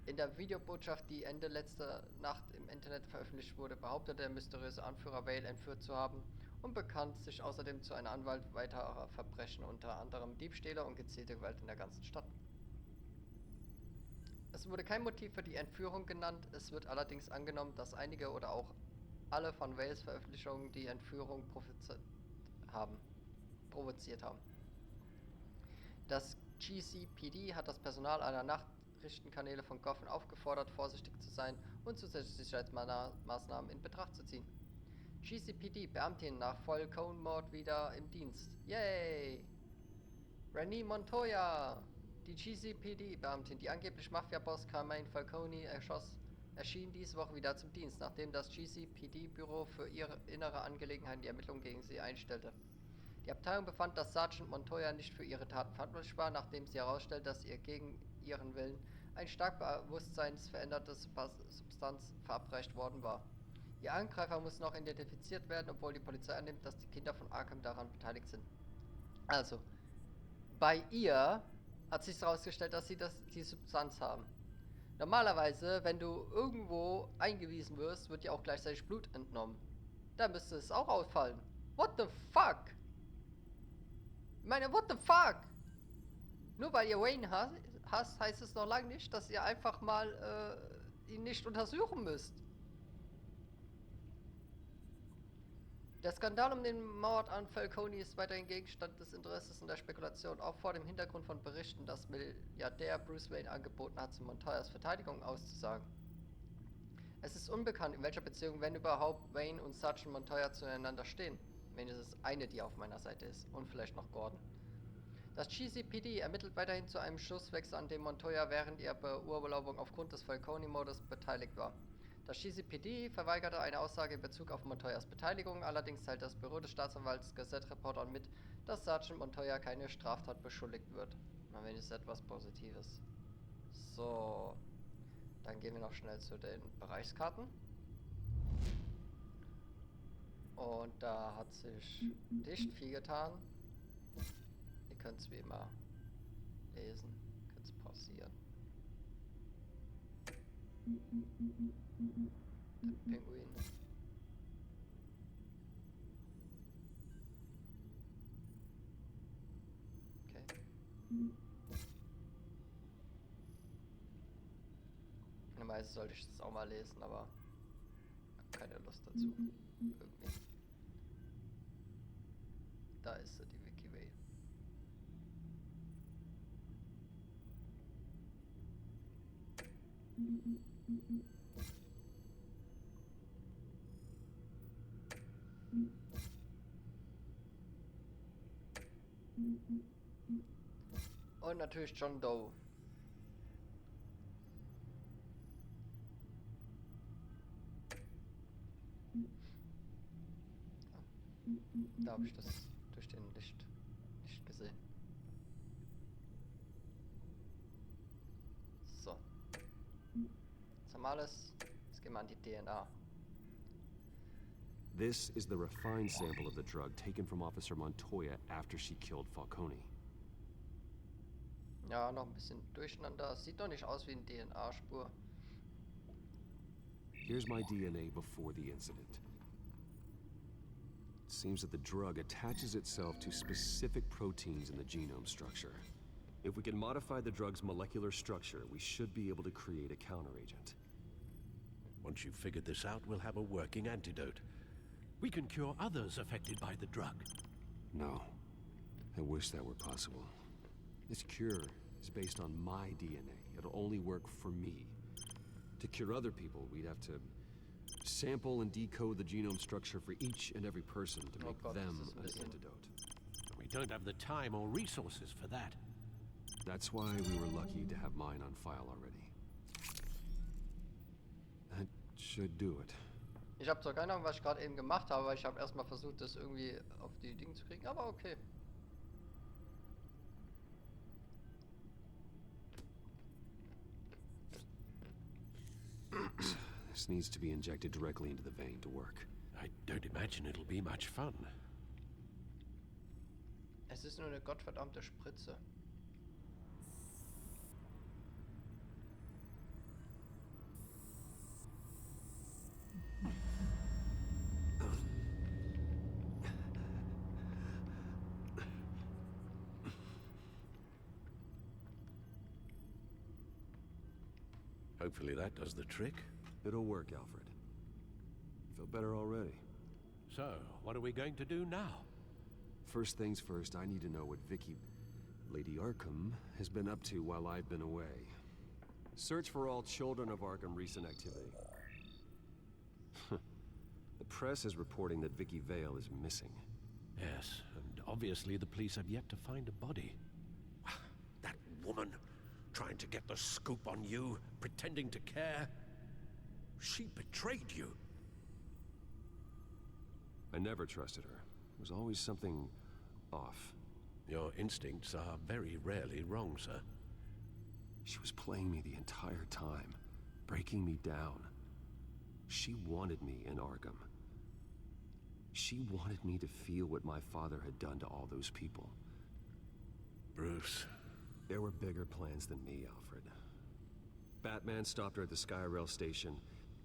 In der Videobotschaft, die Ende letzter Nacht im Internet veröffentlicht wurde, behauptete der mysteriöse Anführer Vale entführt zu haben und bekannt sich außerdem zu einer Anwalt weiterer Verbrechen, unter anderem Diebstähle und gezielte Gewalt in der ganzen Stadt. Es wurde kein Motiv für die Entführung genannt, es wird allerdings angenommen, dass einige oder auch alle von Vales Veröffentlichungen die Entführung provoziert haben. Das GCPD hat das Personal aller Nachrichtenkanäle von Gotham aufgefordert, vorsichtig zu sein und zusätzliche Sicherheitsmaßnahmen in Betracht zu ziehen. GCPD-Beamtin nach Falcone-Mord wieder im Dienst. Yay! Renee Montoya! Die GCPD-Beamtin, die angeblich Mafia-Boss Carmine Falcone erschoss, erschien diese Woche wieder zum Dienst, nachdem das GCPD-Büro für ihre innere Angelegenheiten die Ermittlungen gegen sie einstellte. Die Abteilung befand, dass Sergeant Montoya nicht für ihre Taten verantwortlich war, nachdem sie herausstellte, dass ihr gegen ihren Willen eine stark bewusstseinsveränderte Substanz verabreicht worden war. Ihr Angreifer muss noch identifiziert werden, obwohl die Polizei annimmt, dass die Kinder von Arkham daran beteiligt sind. Also, bei ihr hat sich herausgestellt, dass sie die Substanz haben. Normalerweise, wenn du irgendwo eingewiesen wirst, wird dir auch gleichzeitig Blut entnommen. Da müsste es auch ausfallen. What the fuck? Ich meine, what the fuck? Nur weil ihr Wayne hasst, heißt es noch lange nicht, dass ihr einfach mal ihn nicht untersuchen müsst. Der Skandal um den Mord an Falcone ist weiterhin Gegenstand des Interesses und der Spekulation, auch vor dem Hintergrund von Berichten, dass Milliardär Bruce Wayne angeboten hat, zu Montoyas Verteidigung auszusagen. Es ist unbekannt, in welcher Beziehung, wenn überhaupt, Wayne und Sergeant Montoya zueinander stehen. Wenigstens eine, die auf meiner Seite ist. Und vielleicht noch Gordon. Das GCPD ermittelt weiterhin zu einem Schusswechsel, an dem Montoya während ihrer Beurlaubung aufgrund des Falcone-Mordes beteiligt war. Das GCPD verweigerte eine Aussage in Bezug auf Montoyas Beteiligung, allerdings teilt das Büro des Staatsanwalts Gazette-Reportern mit, dass Sergeant Montoya keine Straftat beschuldigt wird. Mal wenigstens etwas Positives. So, dann gehen wir noch schnell zu den Bereichskarten. Und da hat sich nicht viel getan. Ihr könnt es wie immer lesen, könnt es pausieren. Der Pinguin. Okay. Normalerweise sollte ich das auch mal lesen, aber ich habe keine Lust dazu. Irgendwie. Da ist sie, die Wiki-Way. Und natürlich John Doe. Da habe ich das durch den Licht nicht gesehen. So. Jetzt haben wir alles. Jetzt gehen wir an die DNA. This is the refined sample of the drug taken from Officer Montoya after she killed Falcone. Ja, noch ein bisschen durcheinander. Sieht doch nicht aus wie eine DNA-Spur. Here's my DNA before the incident. It seems that the drug attaches itself to specific proteins in the genome structure. If we can modify the drug's molecular structure, we should be able to create a counteragent. Once you've figured this out, we'll have a working antidote. We can cure others affected by the drug. No. I wish that were possible. This cure is based on my DNA. It'll only work for me. To cure other people, we'd have to sample and decode the genome structure for each and every person to make them an antidote. We don't have the time or resources for that. That's why we were lucky to have mine on file already. That should do it. Ich habe zwar keine Ahnung, was ich gerade eben gemacht habe, weil ich habe erstmal versucht, das irgendwie auf die Dinge zu kriegen, aber okay. This needs to be injected directly into the vein to work. I don't imagine it'll be much fun. Es ist nur eine gottverdammte Spritze. Hopefully that does the trick. It'll work, Alfred. I feel better already. So, what are we going to do now? First things first, I need to know what Lady Arkham, has been up to while I've been away. Search for all children of Arkham recent activity. The press is reporting that Vicky Vale is missing. Yes, and obviously the police have yet to find a body. That woman, trying to get the scoop on you, pretending to care. She betrayed you. I never trusted her. There was always something off. Your instincts are very rarely wrong, sir. She was playing me the entire time, breaking me down. She wanted me in Arkham. She wanted me to feel what my father had done to all those people. Bruce. There were bigger plans than me, Alfred. Batman stopped her at the Skyrail station,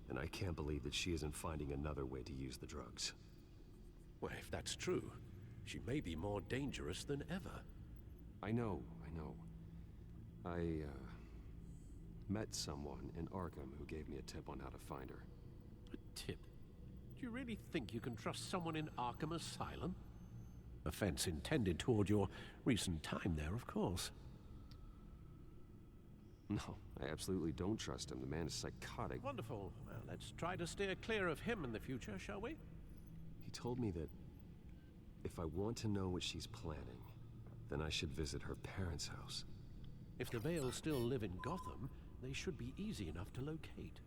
and I can't believe that she isn't finding another way to use the drugs. Well, if that's true, she may be more dangerous than ever. I know. I met someone in Arkham who gave me a tip on how to find her. A tip? Do you really think you can trust someone in Arkham Asylum? Offense intended toward your recent time there, of course. No, I absolutely don't trust him. The man is psychotic. Wonderful. Well, let's try to steer clear of him in the future, shall we? He told me that if I want to know what she's planning, then I should visit her parents' house. If the Vales still live in Gotham, they should be easy enough to locate.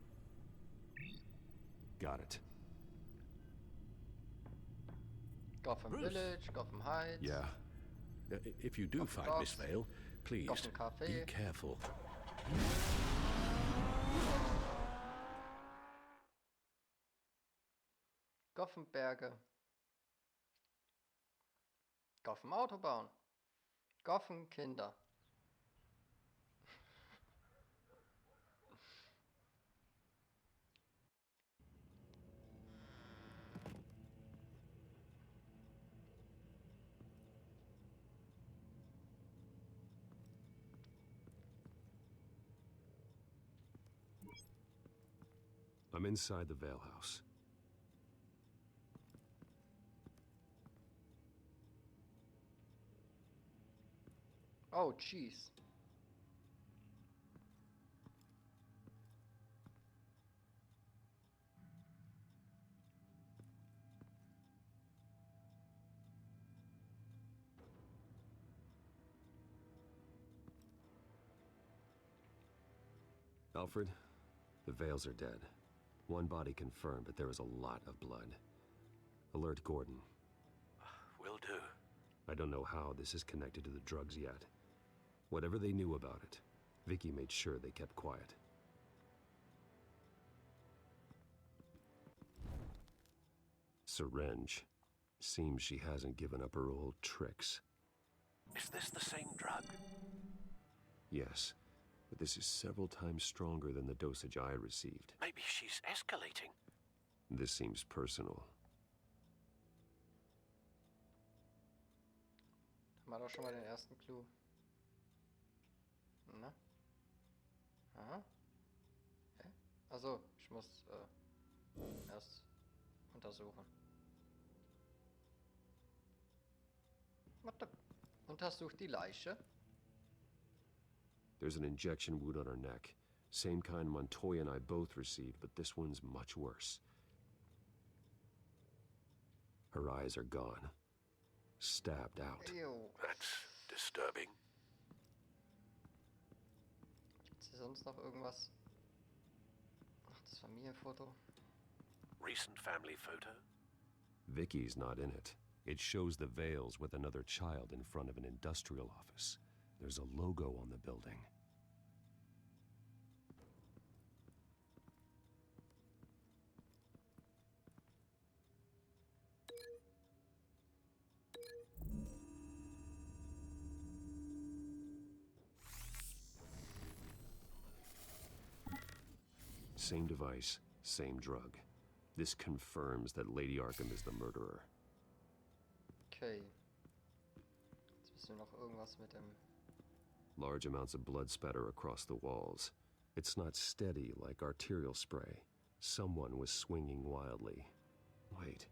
Got it. Gotham Bruce. Village, Gotham Heights. Yeah. If you do Gotham find Miss Docks, Vale, please Gotham Cafe. be careful. Gotham Berge. Gotham Autobahn. Gotham Kinder. I'm inside the Vale House. Oh, jeez. Alfred, the Vales are dead. One body confirmed, but there is a lot of blood. Alert Gordon. Will do. I don't know how this is connected to the drugs yet. Whatever they knew about it, Vicky made sure they kept quiet. Syringe. Seems she hasn't given up her old tricks. Is this the same drug? Yes, but this is several times stronger than the dosage I received. Maybe she's escalating. This seems personal. Haben wir doch schon mal den ersten Clou. Na? Aha. Okay. Also, ich muss erst untersuchen. Warte. Untersucht die Leiche. There's an injection wound on her neck. Same kind Montoya and I both received, but this one's much worse. Her eyes are gone. Stabbed out. Ew. That's disturbing. Gibt's hier sonst noch irgendwas? Ach, das Familienfoto. Recent family photo? Vicky's not in it. It shows the Vales with another child in front of an industrial office. There's a logo on the building. Same device, same drug. This confirms that Lady Arkham is the murderer. Okay. Jetzt müssen wir noch irgendwas mit dem... Large amounts of blood spatter across the walls. It's not steady like arterial spray. Someone was swinging wildly. Wait.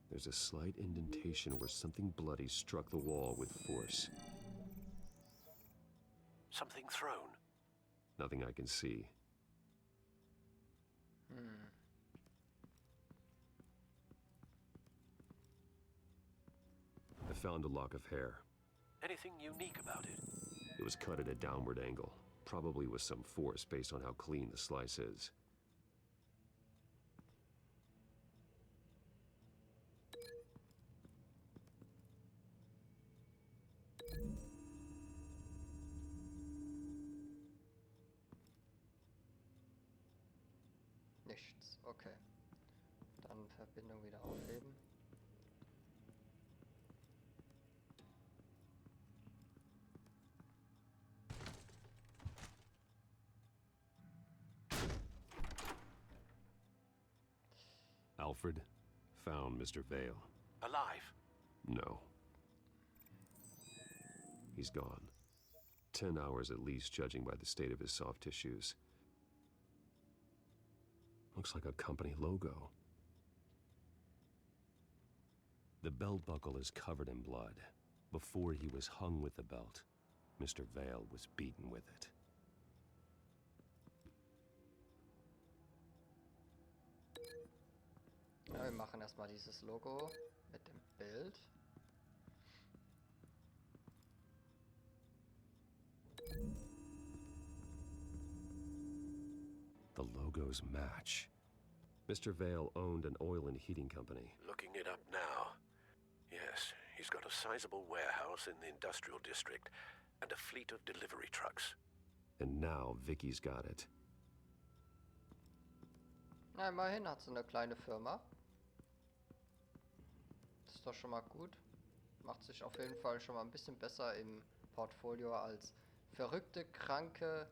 There's a slight indentation where something bloody struck the wall with force. Something thrown? Nothing I can see. I found a lock of hair. Anything unique about it? It was cut at a downward angle, probably with some force based on how clean the slice is. Nichts, okay. Dann Verbindung wieder aufheben. Alfred found Mr. Vale. Alive? No. He's gone. 10 hours at least, judging by the state of his soft tissues. Looks like a company logo. The belt buckle is covered in blood. Before he was hung with the belt, Mr. Vale was beaten with it. Ja, wir machen erstmal dieses Logo mit dem Bild. The logos match. Mr. Vale owned an oil and heating company. Looking it up now. Yes, he's got a sizable warehouse in the industrial district and a fleet of delivery trucks. And now Vicky's got it. Na, immerhin hat sie eine kleine Firma. Das ist doch schon mal gut. Macht sich auf jeden Fall schon mal ein bisschen besser im Portfolio als verrückte, kranke,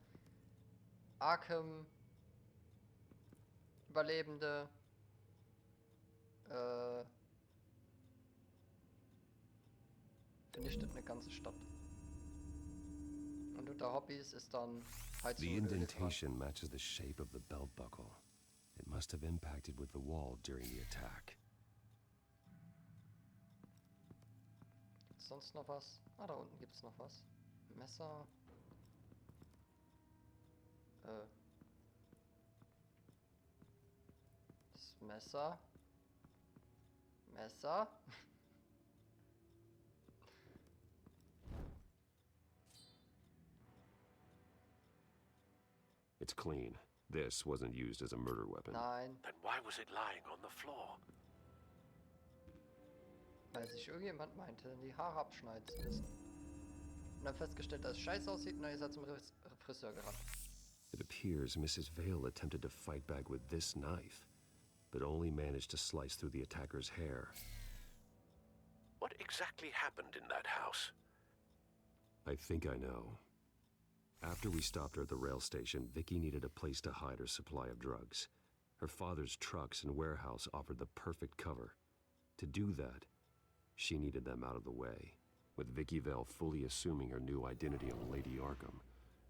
Arkham Überlebende. Vernichtet eine ganze Stadt. Und unter Hobbys ist dann Heizung The und Öle dran. indentation matches the shape of the belt buckle. It must have impacted with the wall during the attack. Gibt's sonst noch was? Ah, da unten gibt's noch was. Messer. Das Messer. Messer. It's clean. This wasn't used as a murder weapon. Nein. Then why was it lying on the floor? Weil sich irgendjemand meinte, die Haare abschneiden zu müssen. Und dann festgestellt, dass es scheiße aussieht und dann ist er zum Friseur gerannt. It appears Mrs. Vale attempted to fight back with this knife, but only managed to slice through the attacker's hair. What exactly happened in that house? I think I know. After we stopped her at the rail station, Vicky needed a place to hide her supply of drugs. Her father's trucks and warehouse offered the perfect cover. To do that, she needed them out of the way, with Vicky Vale fully assuming her new identity of Lady Arkham.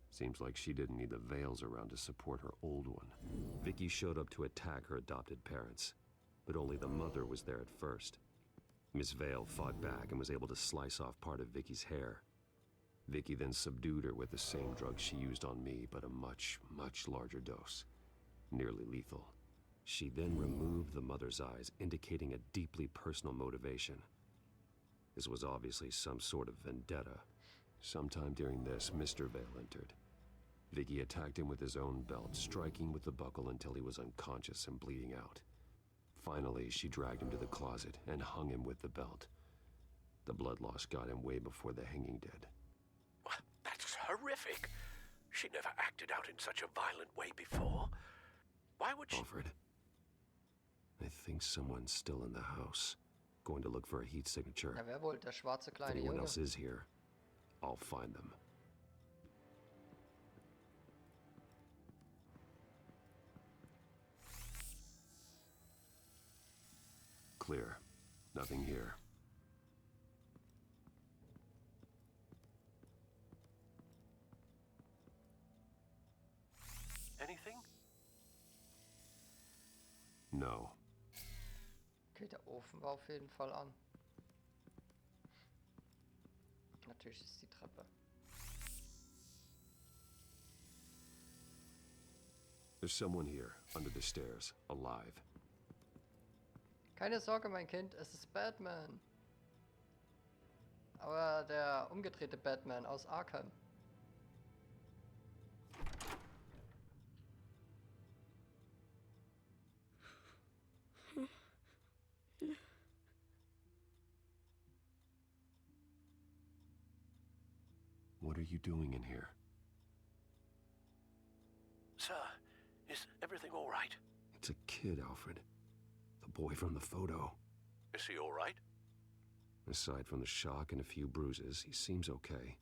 Seems like she didn't need the Vales around to support her old one. Vicky showed up to attack her adopted parents, but only the mother was there at first. Miss Vale fought back and was able to slice off part of Vicky's hair. Vicky then subdued her with the same drug she used on me, but a much, much larger dose. Nearly lethal. She then removed the mother's eyes, indicating a deeply personal motivation. This was obviously some sort of vendetta. Sometime during this, Mr. Vale entered. Vicky attacked him with his own belt, striking with the buckle until he was unconscious and bleeding out. Finally, she dragged him to the closet and hung him with the belt. The blood loss got him way before the hanging did. That's horrific. She never acted out in such a violent way before. Why would she... Alfred, I think someone's still in the house. Going to look for a heat signature. Ja, wer wohl? Der schwarze If kleine anyone Junge. else is here, I'll find them. Clear. Nothing here. Anything? No. Okay, der Ofen war auf jeden Fall an. Natürlich ist die Treppe. There's someone here, under the stairs, alive. Keine Sorge, mein Kind, es ist Batman. Aber der umgedrehte Batman aus Arkham. What are you doing in here? Sir, is everything all right? It's a kid, Alfred. The boy from the photo. Is he all right? Aside from the shock and a few bruises, he seems okay.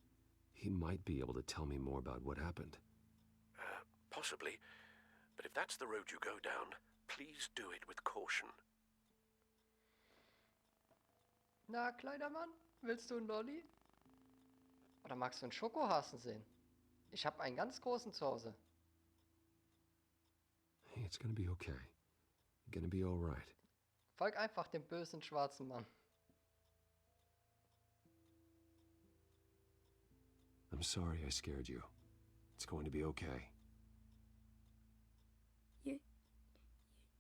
He might be able to tell me more about what happened. Possibly. But if that's the road you go down, please do it with caution. Na, kleiner Mann, willst du einen Lolli? Oder magst du einen Schokohasen sehen? Ich habe einen ganz großen zu Hause. Hey, it's gonna be okay. You're gonna be all right. Folg einfach dem bösen schwarzen Mann. I'm sorry I scared you. It's going to be okay.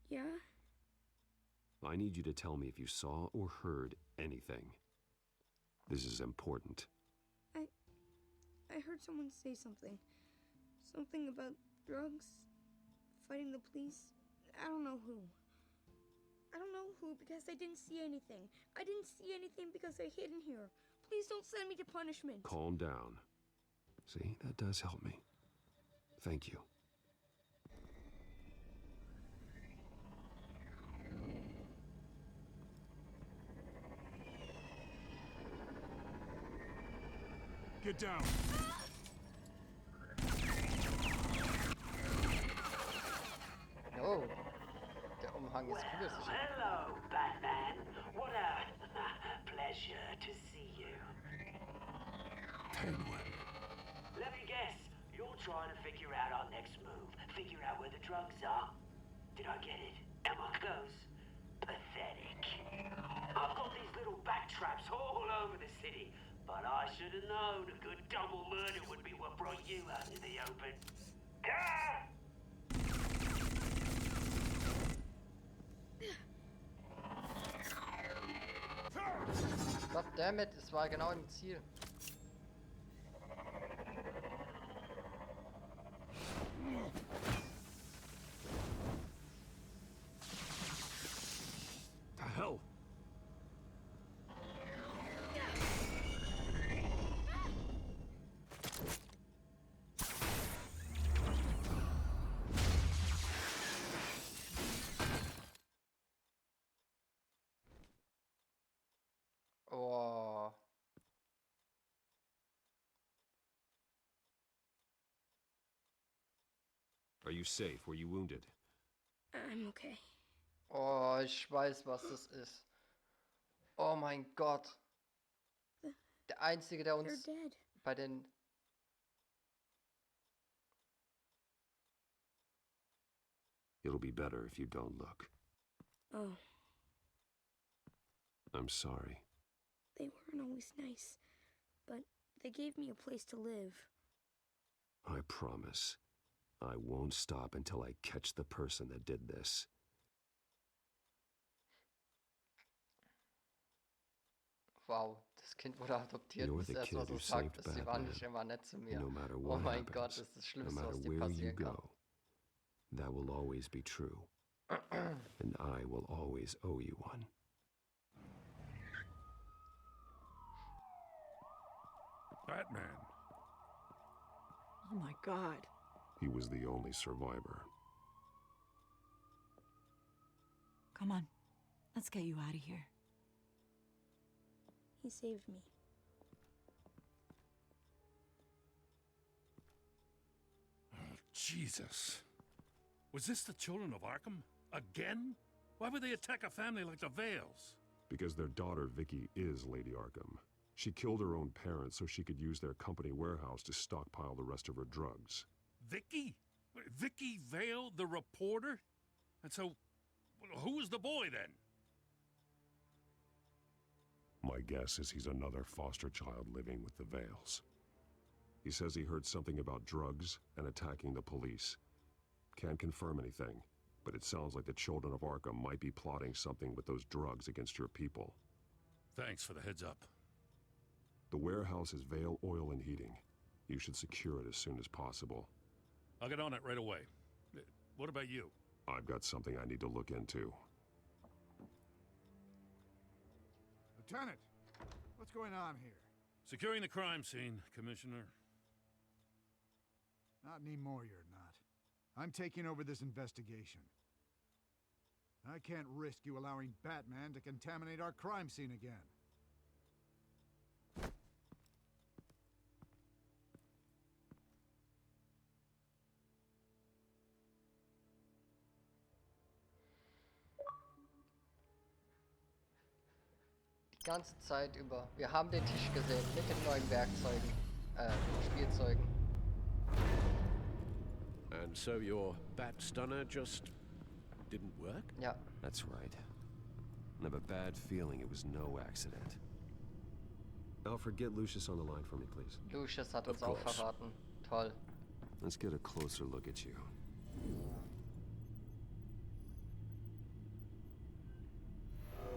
Yeah? I need you to tell me if you saw or heard anything. This is important. I heard someone say something. Something about drugs, fighting the police. I don't know who. I don't know who because I didn't see anything. I didn't see anything because I hid in here. Please don't send me to punishment. Calm down. See, that does help me. Thank you. Get down. Oh, der Umhang ist kugelsicher. Hello, Batman. What a pleasure to see you. Penguin. Let me guess. You're trying to figure out our next move. Figure out where the drugs are. Did I get it? Am I close? Pathetic. I've got these little bat traps all over the city, but I should have known a good double murder would be what brought you out into the open. Ah! Goddammit, es war genau im Ziel. The hell? Oh. Are you safe? Were you wounded? I'm okay. Oh, ich weiß, was das ist. Oh mein Gott. Der Einzige, der They're uns dead. bei den... It'll be better if you don't look. Oh, I'm sorry. they weren't always nice, but they gave me a place to live. I promise. I won't stop until I catch the person that did this. Wow, das Kind wurde adoptiert. You're Das the erste, kid was who er sagt, saved ist, sie war nicht Batman. immer nett zu mir. No matter Oh what mein Gott, happens, das ist das no Schlimmste, matter was dir where you passieren kann. go, that will always be true. And I will always owe you one. Batman. Oh my God. He was the only survivor. Come on. Let's get you out of here. He saved me. Oh, Jesus. Was this the children of Arkham? Again? Why would they attack a family like the Vales? Because their daughter, Vicky, is Lady Arkham. She killed her own parents so she could use their company warehouse to stockpile the rest of her drugs. Vicky? Vicky Vale, the reporter? And so, who was the boy then? My guess is he's another foster child living with the Vales. He says he heard something about drugs and attacking the police. Can't confirm anything, but it sounds like the children of Arkham might be plotting something with those drugs against your people. Thanks for the heads up. The warehouse is Vale Oil and Heating. You should secure it as soon as possible. I'll get on it right away. What about you? I've got something I need to look into. Lieutenant, what's going on here? Securing the crime scene, Commissioner. Not anymore, you're not. I'm taking over this investigation. I can't risk you allowing Batman to contaminate our crime scene again. Die ganze Zeit über. Wir haben den Tisch gesehen mit den neuen Werkzeugen, Spielzeugen. And so your bat stunner just didn't work? Ja. That's right. I have a bad feeling it was no accident. Alfred, get Lucius on the line for me, please. Lucius hat uns auch verraten. Toll. Let's get a closer look at you.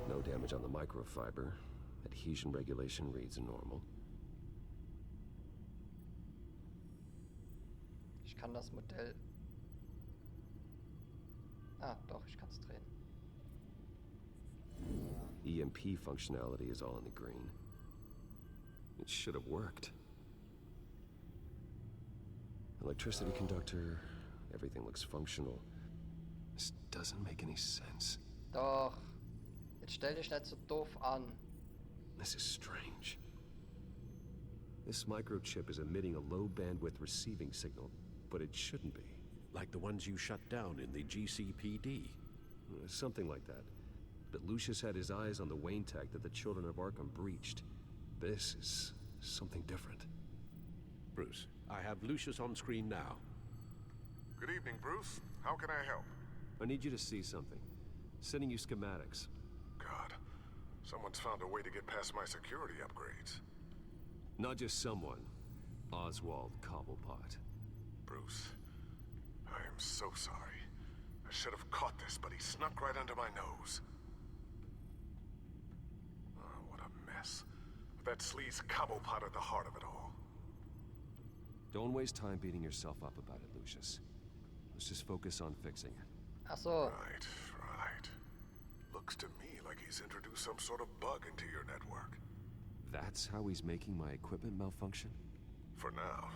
No damage on the microfiber. Adhesion regulation reads normal. Ich kann das Modell... Ah, doch, ich kann es drehen. EMP functionality is all in the green. It should have worked. Electricity conductor, everything looks functional. This doesn't make any sense. Doch. Jetzt stell dich nicht so doof an. This is strange. This microchip is emitting a low bandwidth receiving signal, but it shouldn't be. Like the ones you shut down in the GCPD. Something like that. But Lucius had his eyes on the Wayne tech that the children of Arkham breached. This is something different. Bruce, I have Lucius on screen now. Good evening, Bruce. How can I help? I need you to see something. Sending you schematics. God, someone's found a way to get past my security upgrades. Not just someone. Oswald Cobblepot. Bruce, I am so sorry. I should have caught this, but he snuck right under my nose. Oh, what a mess. That sleaze Cobblepot at the heart of it all. Don't waste time beating yourself up about it, Lucius. Let's just focus on fixing it. Ach so. Right. Looks to me like he's introduced some sort of bug into your network. That's how he's making my equipment malfunction? For now.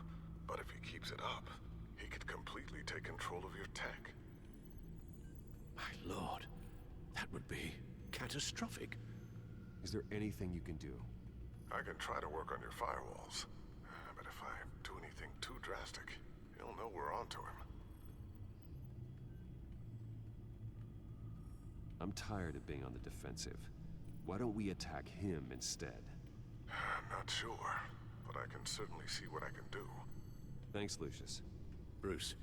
But if he keeps it up, he could completely take control of your tech. My lord, that would be catastrophic. Is there anything you can do? I can try to work on your firewalls. But if I do anything too drastic, he'll know we're onto him. I'm tired of being on the defensive. Why don't we attack him instead? I'm not sure, but I can certainly see what I can do. Thanks, Lucius. Bruce,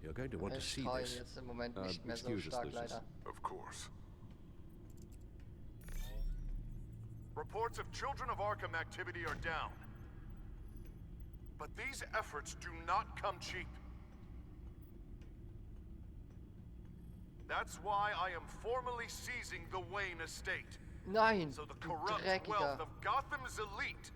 you're going to want to see Ich traue this. ihn jetzt im Moment nicht mehr so excuse us, stark, Lucius. leider. Of course. Reports of Children of Arkham activity are down. But these efforts do not come cheap. That's why I am formally seizing the Wayne estate. Nein, so the du corrupt Dreckiger. wealth of Gotham's elite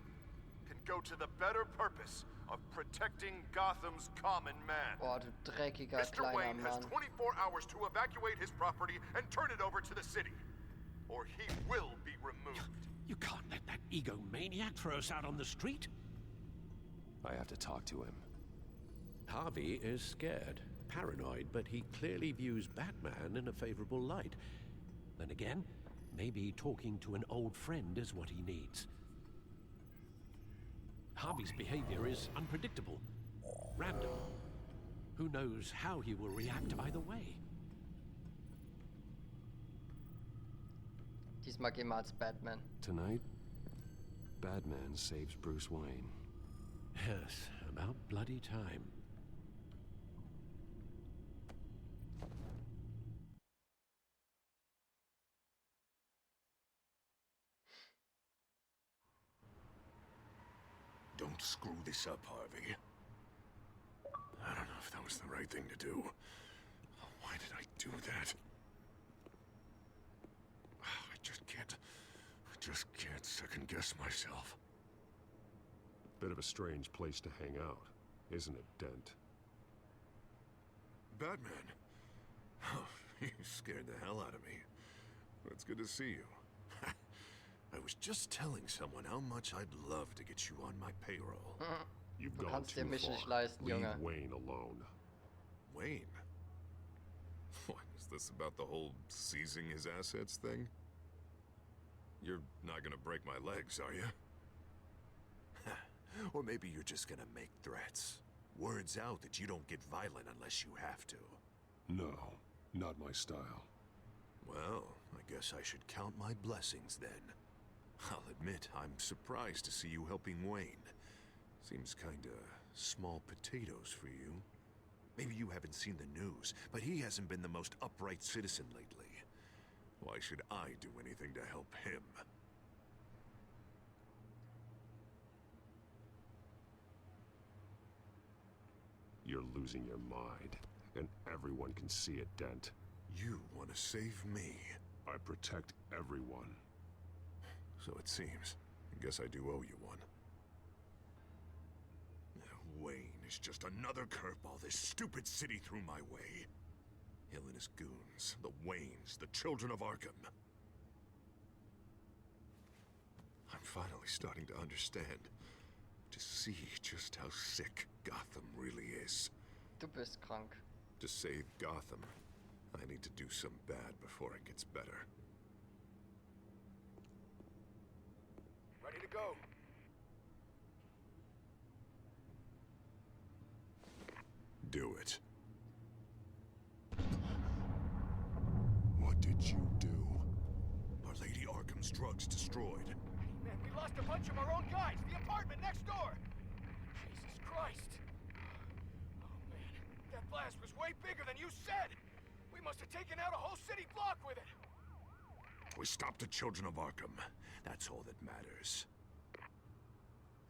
can go to the better purpose of protecting Gotham's common man. Boah, du dreckiger Mr. kleiner Wayne has Mann. 24 hours to evacuate his property and turn it over to the city, or he will be removed. You can't let that egomaniac throw us out on the street. I have to talk to him. Harvey is scared, paranoid, but he clearly views Batman in a favorable light. Then again, maybe talking to an old friend is what he needs. Harvey's behavior is unpredictable, random. Who knows how he will react either way? Diesmal gehen wir als Batman. Tonight, Batman saves Bruce Wayne. Yes, about bloody time. Don't screw this up, Harvey. I don't know if that was the right thing to do. Why did I do that? I just can't second-guess myself. Bit of a strange place to hang out, isn't it, Dent? Batman. Oh, you scared the hell out of me. It's good to see you. I was just telling someone how much I'd love to get you on my payroll. You've Du gone kannst dir too mich far. nicht leisten, Leave Junge. Wayne alone. Wayne? What, is this about the whole seizing his assets thing? You're not gonna break my legs, are you? Or maybe you're just gonna make threats. Words out that you don't get violent unless you have to. No, not my style. Well, I guess I should count my blessings then. I'll admit, I'm surprised to see you helping Wayne. Seems kinda small potatoes for you. Maybe you haven't seen the news, but he hasn't been the most upright citizen lately. Why should I do anything to help him? You're losing your mind, and everyone can see it, Dent. You want to save me? I protect everyone. So it seems. I guess I do owe you one. Wayne is just another curveball this stupid city threw my way. Hill and his goons, the Waynes, the Children of Arkham. I'm finally starting to understand. To see just how sick Gotham really is. Du bist krank. To save Gotham, I need to do some bad before it gets better. Ready to go. Do it. What did you do? Our Lady Arkham's drugs destroyed. Man, we lost a bunch of our own guys. The apartment next door. Jesus Christ. Oh, man. That blast was way bigger than you said. We must have taken out a whole city block with it. We stopped the Children of Arkham. That's all that matters.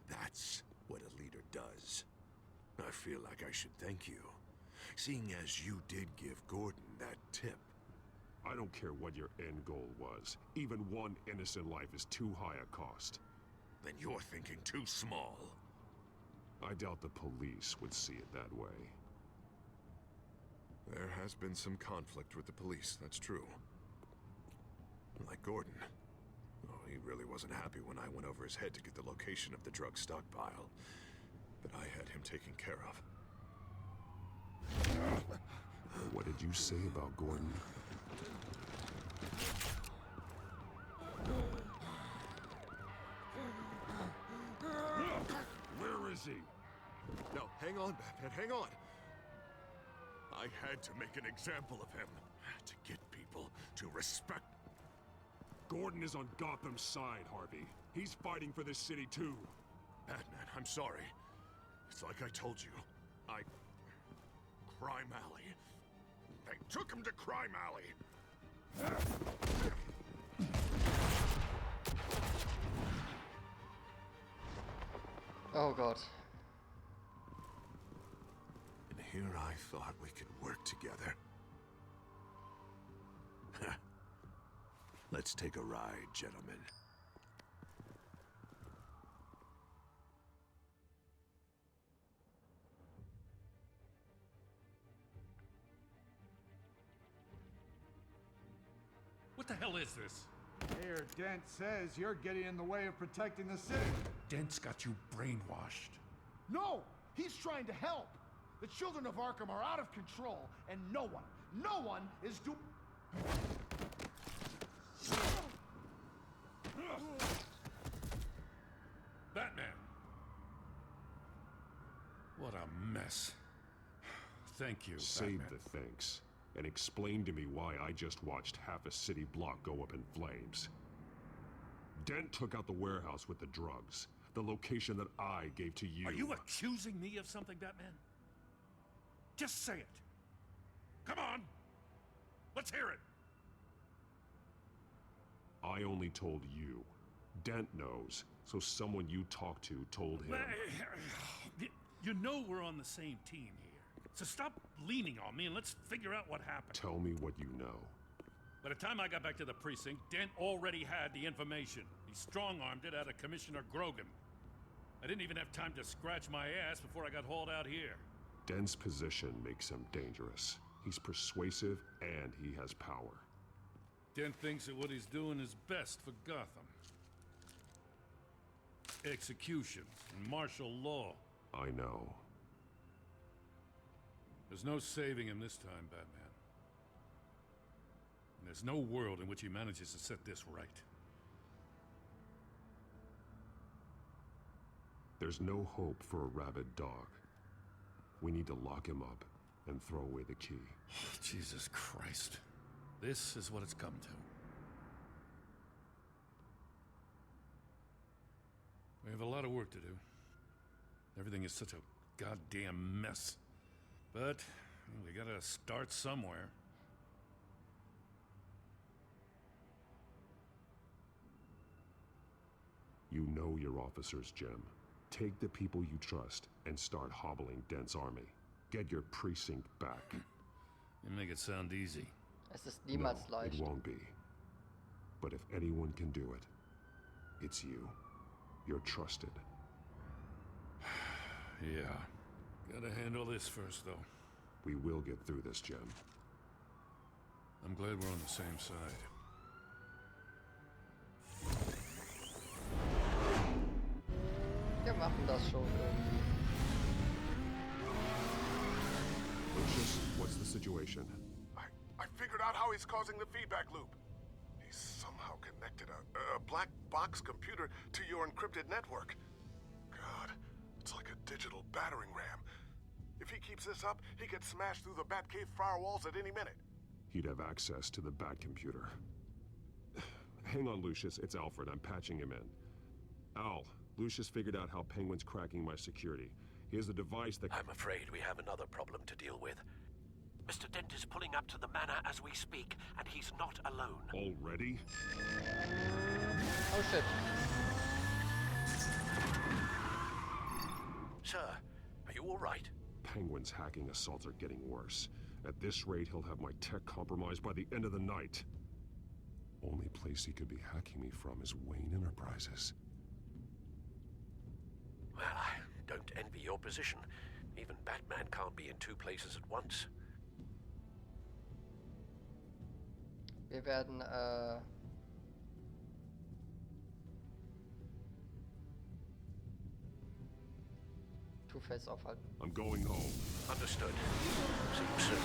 That's what a leader does. I feel like I should thank you, seeing as you did give Gordon that tip. I don't care what your end goal was. Even one innocent life is too high a cost. Then you're thinking too small. I doubt the police would see it that way. There has been some conflict with the police, that's true. Like Gordon. Oh, he really wasn't happy when I went over his head to get the location of the drug stockpile. But I had him taken care of. What did you say about Gordon? Where is he? No, hang on, Batman, hang on. I had to make an example of him. To get people to respect. Gordon is on Gotham's side, Harvey. He's fighting for this city, too. Batman, I'm sorry. It's like I told you. Crime Alley. They took him to Crime Alley. Oh god. And here I thought we could work together. Let's take a ride, gentlemen. What the hell is this? Mayor Dent says you're getting in the way of protecting the city. Dent's got you brainwashed. No! He's trying to help! The children of Arkham are out of control, and no one is doing... Batman! What a mess. Thank you, Save Batman. the thanks, and explain to me why I just watched half a city block go up in flames. Dent took out the warehouse with the drugs, the location that I gave to you. Are you accusing me of something, Batman? Just say it. Come on! Let's hear it! I only told you. Dent knows, so someone you talked to told him. You know we're on the same team here. So stop leaning on me and let's figure out what happened. Tell me what you know. By the time I got back to the precinct, Dent already had the information. He strong-armed it out of Commissioner Grogan. I didn't even have time to scratch my ass before I got hauled out here. Dent's position makes him dangerous. He's persuasive and he has power. Dent thinks that what he's doing is best for Gotham. Executions and martial law. I know. There's no saving him this time, Batman. And there's no world in which he manages to set this right. There's no hope for a rabid dog. We need to lock him up and throw away the key. Jesus Christ. This is what it's come to. We have a lot of work to do. Everything is such a goddamn mess. But we gotta start somewhere. You know your officers, Jim. Take the people you trust and start hobbling Dent's army. Get your precinct back. You make it sound easy. Es ist niemals No, leicht. it won't be. But if anyone can do it, it's you. You're trusted. Yeah. Gotta handle this first, though. We will get through this, Jim. I'm glad we're on the same side. Wir machen das schon irgendwie. Lucius, what's the situation? I figured out how he's causing the feedback loop. He's somehow connected a black box computer to your encrypted network. God, it's like a digital battering ram. If he keeps this up, he could smash through the Batcave firewalls at any minute. He'd have access to the Bat computer. Hang on, Lucius. It's Alfred. I'm patching him in. Al, Lucius figured out how Penguin's cracking my security. He has a device that... I'm afraid we have another problem to deal with. Mr. Dent is pulling up to the manor as we speak, and he's not alone. Already? Oh shit. Sir, are you all right? Penguin's hacking assaults are getting worse. At this rate, he'll have my tech compromised by the end of the night. Only place he could be hacking me from is Wayne Enterprises. Well, I don't envy your position. Even Batman can't be in two places at once. Wir werden Two-Face aufhalten. I'm going home. Understood. See you soon.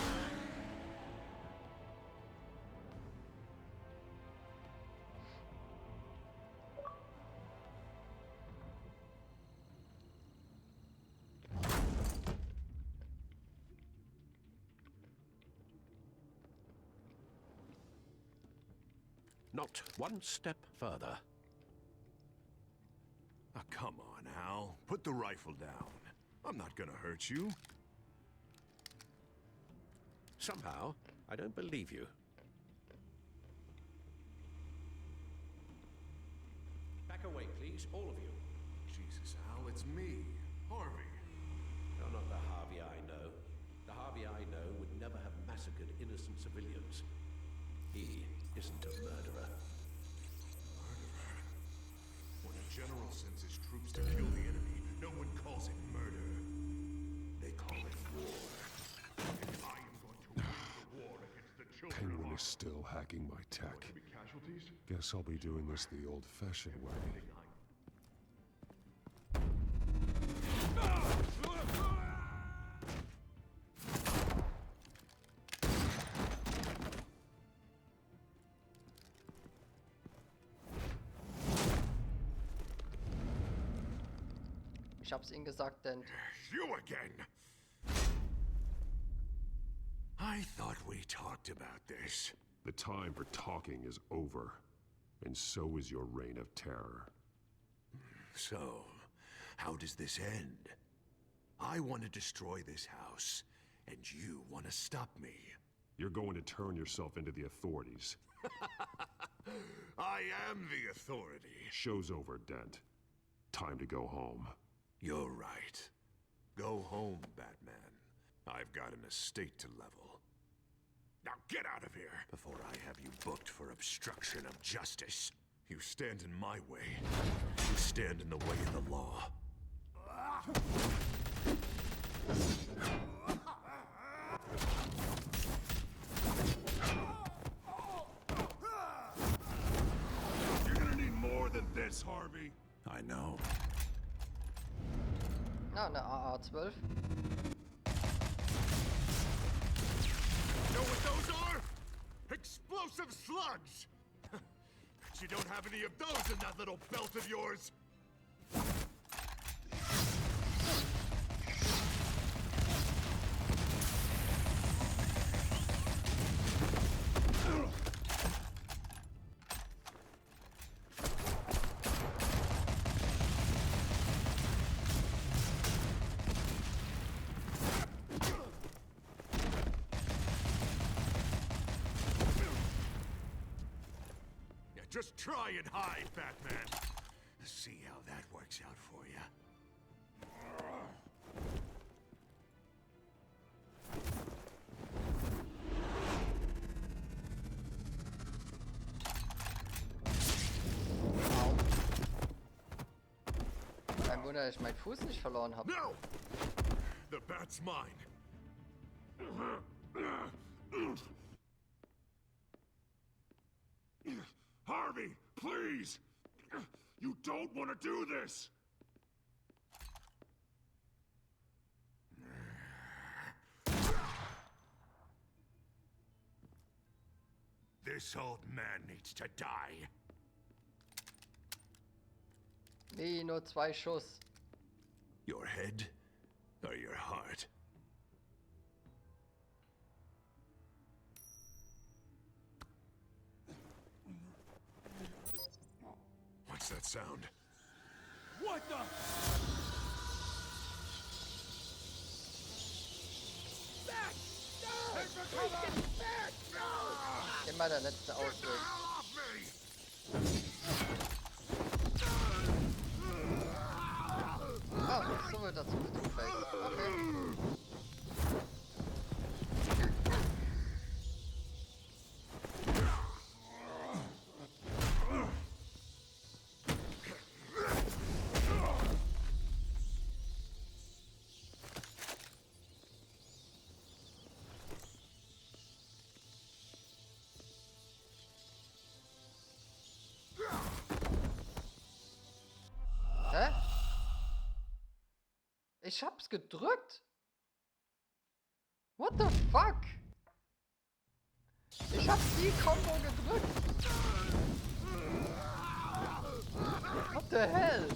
Not one step further. Oh, come on, Al. Put the rifle down. I'm not gonna hurt you. Somehow, I don't believe you. Back away, please, all of you. Jesus, Al, it's me, Harvey. You're not the Harvey I know. The Harvey I know would never have massacred innocent civilians. He isn't a murderer. Murderer? When a general sends his troops to kill the enemy, no one calls it murder. They call it war. And I am going to win the war against the children. Penguin is still hacking my tech. Guess I'll be doing this the old-fashioned way. Ich hab's Ihnen gesagt, denn... You again! I thought we talked about this. The time for talking is over. And so is your reign of terror. So, how does this end? I want to destroy this house, and you want to stop me. You're going to turn yourself into the authorities. I am the authority. Show's over, Dent. Time to go home. You're right. Go home, Batman. I've got an estate to level. Now get out of here before I have you booked for obstruction of justice. You stand in my way. You stand in the way of the law. You're gonna need more than this, Harvey. I know. Na, eine AA-12. Know what those are? Explosive slugs! But you don't have any of those in that little belt of yours! Just try and hide, Batman. See how that works out for you. Kein Wunder, dass ich meinen Fuß nicht verloren habe. No! The bat's mine. Harvey, please! You don't want to do this! This old man needs to die. Wie, nur 2 Schuss. Your head or your heart? What's that sound? What the? Back! No! Freaking back! No! Immer der letzte Ausweg. Oh, so wird das zum Two-Face. Okay. Ich hab's gedrückt. What the fuck? Ich hab die Combo gedrückt. What the hell?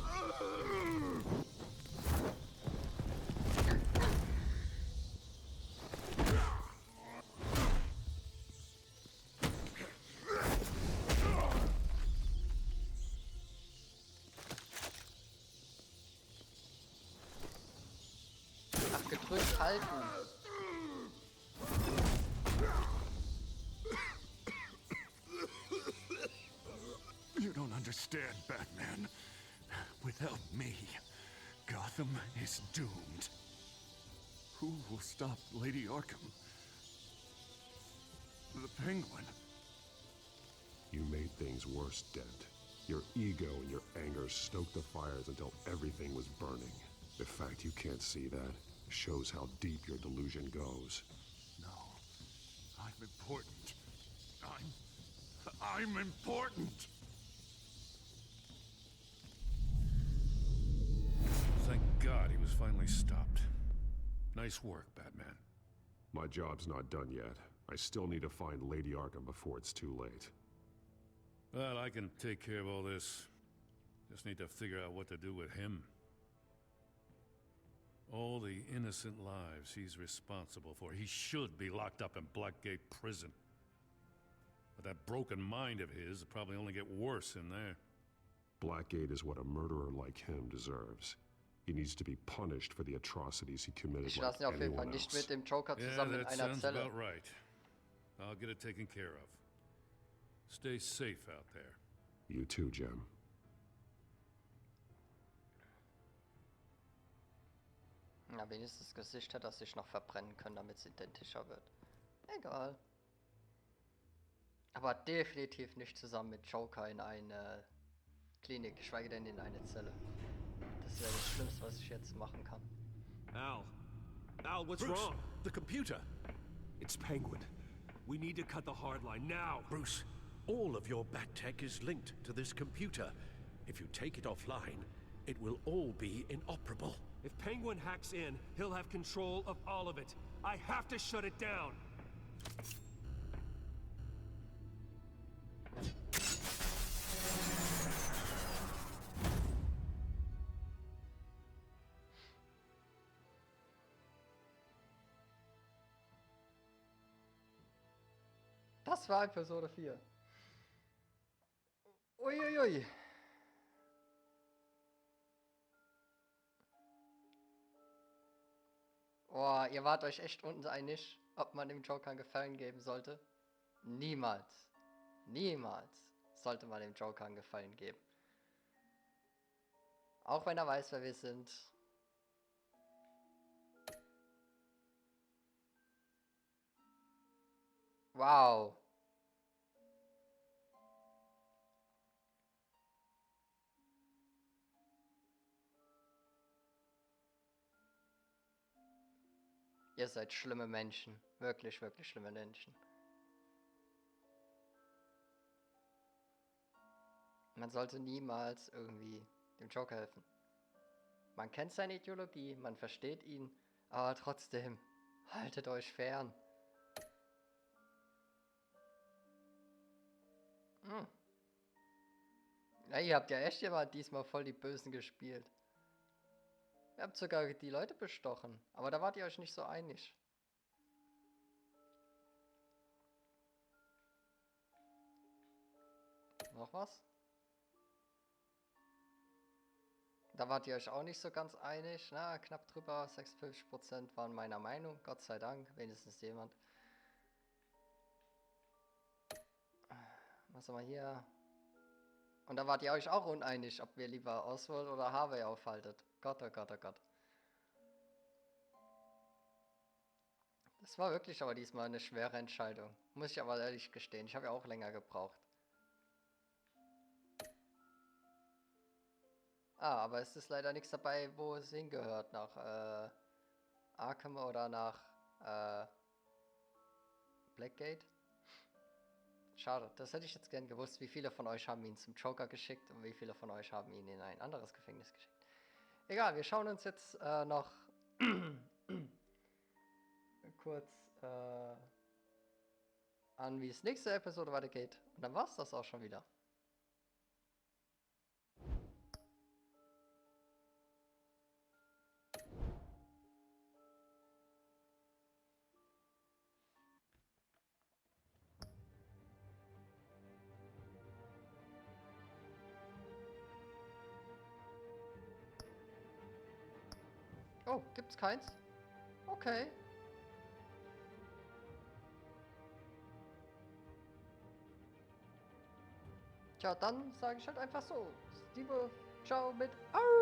Ach, gedrückt halten. You don't understand, Batman. Without me, Gotham is doomed. Who will stop Lady Arkham? The Penguin. You made things worse, Dent. Your ego and your anger stoked the fires until everything was burning. The fact you can't see that shows how deep your delusion goes. No. I'm important. I'm important! Thank God he was finally stopped. Nice work, Batman. My job's not done yet. I still need to find Lady Arkham before it's too late. Well, I can take care of all this. Just need to figure out what to do with him. All the innocent lives he's responsible for. He should be locked up in Blackgate Prison. But that broken mind of his will probably only get worse in there. Blackgate is what a murderer like him deserves. He needs to be punished for the atrocities he committed Ich like lasse ihn auf jeden Fall anyone nicht else. mit dem Joker zusammen in that einer sounds Zelle. about right. I'll get it taken care of. Stay safe out there. You too, Jem. Na, wenigstens das Gesicht hätte er sich noch verbrennen können, damit es identischer wird. Egal. Aber definitiv nicht zusammen mit Joker in eine Klinik, geschweige denn in eine Zelle. Das wäre das Schlimmste, was ich jetzt machen kann. Al, what's Bruce, wrong? the computer. It's Penguin. We need to cut the hard line now. Bruce, all of your bat tech is linked to this computer. If you take it offline, it will all be inoperable. If Penguin hacks in, he'll have control of all of it. I have to shut it down. Das war Episode 4. Uiuiui. Boah, ihr wart euch echt unten einig, ob man dem Joker einen Gefallen geben sollte? Niemals. Niemals sollte man dem Joker einen Gefallen geben. Auch wenn er weiß, wer wir sind. Wow. Ihr seid schlimme Menschen. Wirklich, wirklich schlimme Menschen. Man sollte niemals irgendwie dem Joker helfen. Man kennt seine Ideologie, man versteht ihn, aber trotzdem, haltet euch fern. Ja, ihr habt ja echt immer diesmal voll die Bösen gespielt. Ihr habt sogar die Leute bestochen, aber da wart ihr euch nicht so einig. Noch was? Da wart ihr euch auch nicht so ganz einig. Na, knapp drüber, 56% waren meiner Meinung. Gott sei Dank, wenigstens jemand. Was haben wir hier? Und da wart ihr euch auch uneinig, ob wir lieber Oswald oder Harvey aufhaltet. Gott, oh Gott, oh Gott. Das war wirklich aber diesmal eine schwere Entscheidung. Muss ich aber ehrlich gestehen. Ich habe ja auch länger gebraucht. Ah, aber es ist leider nichts dabei, wo es hingehört. Nach Arkham oder nach Blackgate. Schade, das hätte ich jetzt gern gewusst. Wie viele von euch haben ihn zum Joker geschickt und wie viele von euch haben ihn in ein anderes Gefängnis geschickt. Egal, wir schauen uns jetzt noch kurz an, wie es nächste Episode weitergeht. Und dann war's das auch schon wieder. Oh, gibt's keins? Okay. Tja, dann sage ich halt einfach so. Steve, ciao mit Au!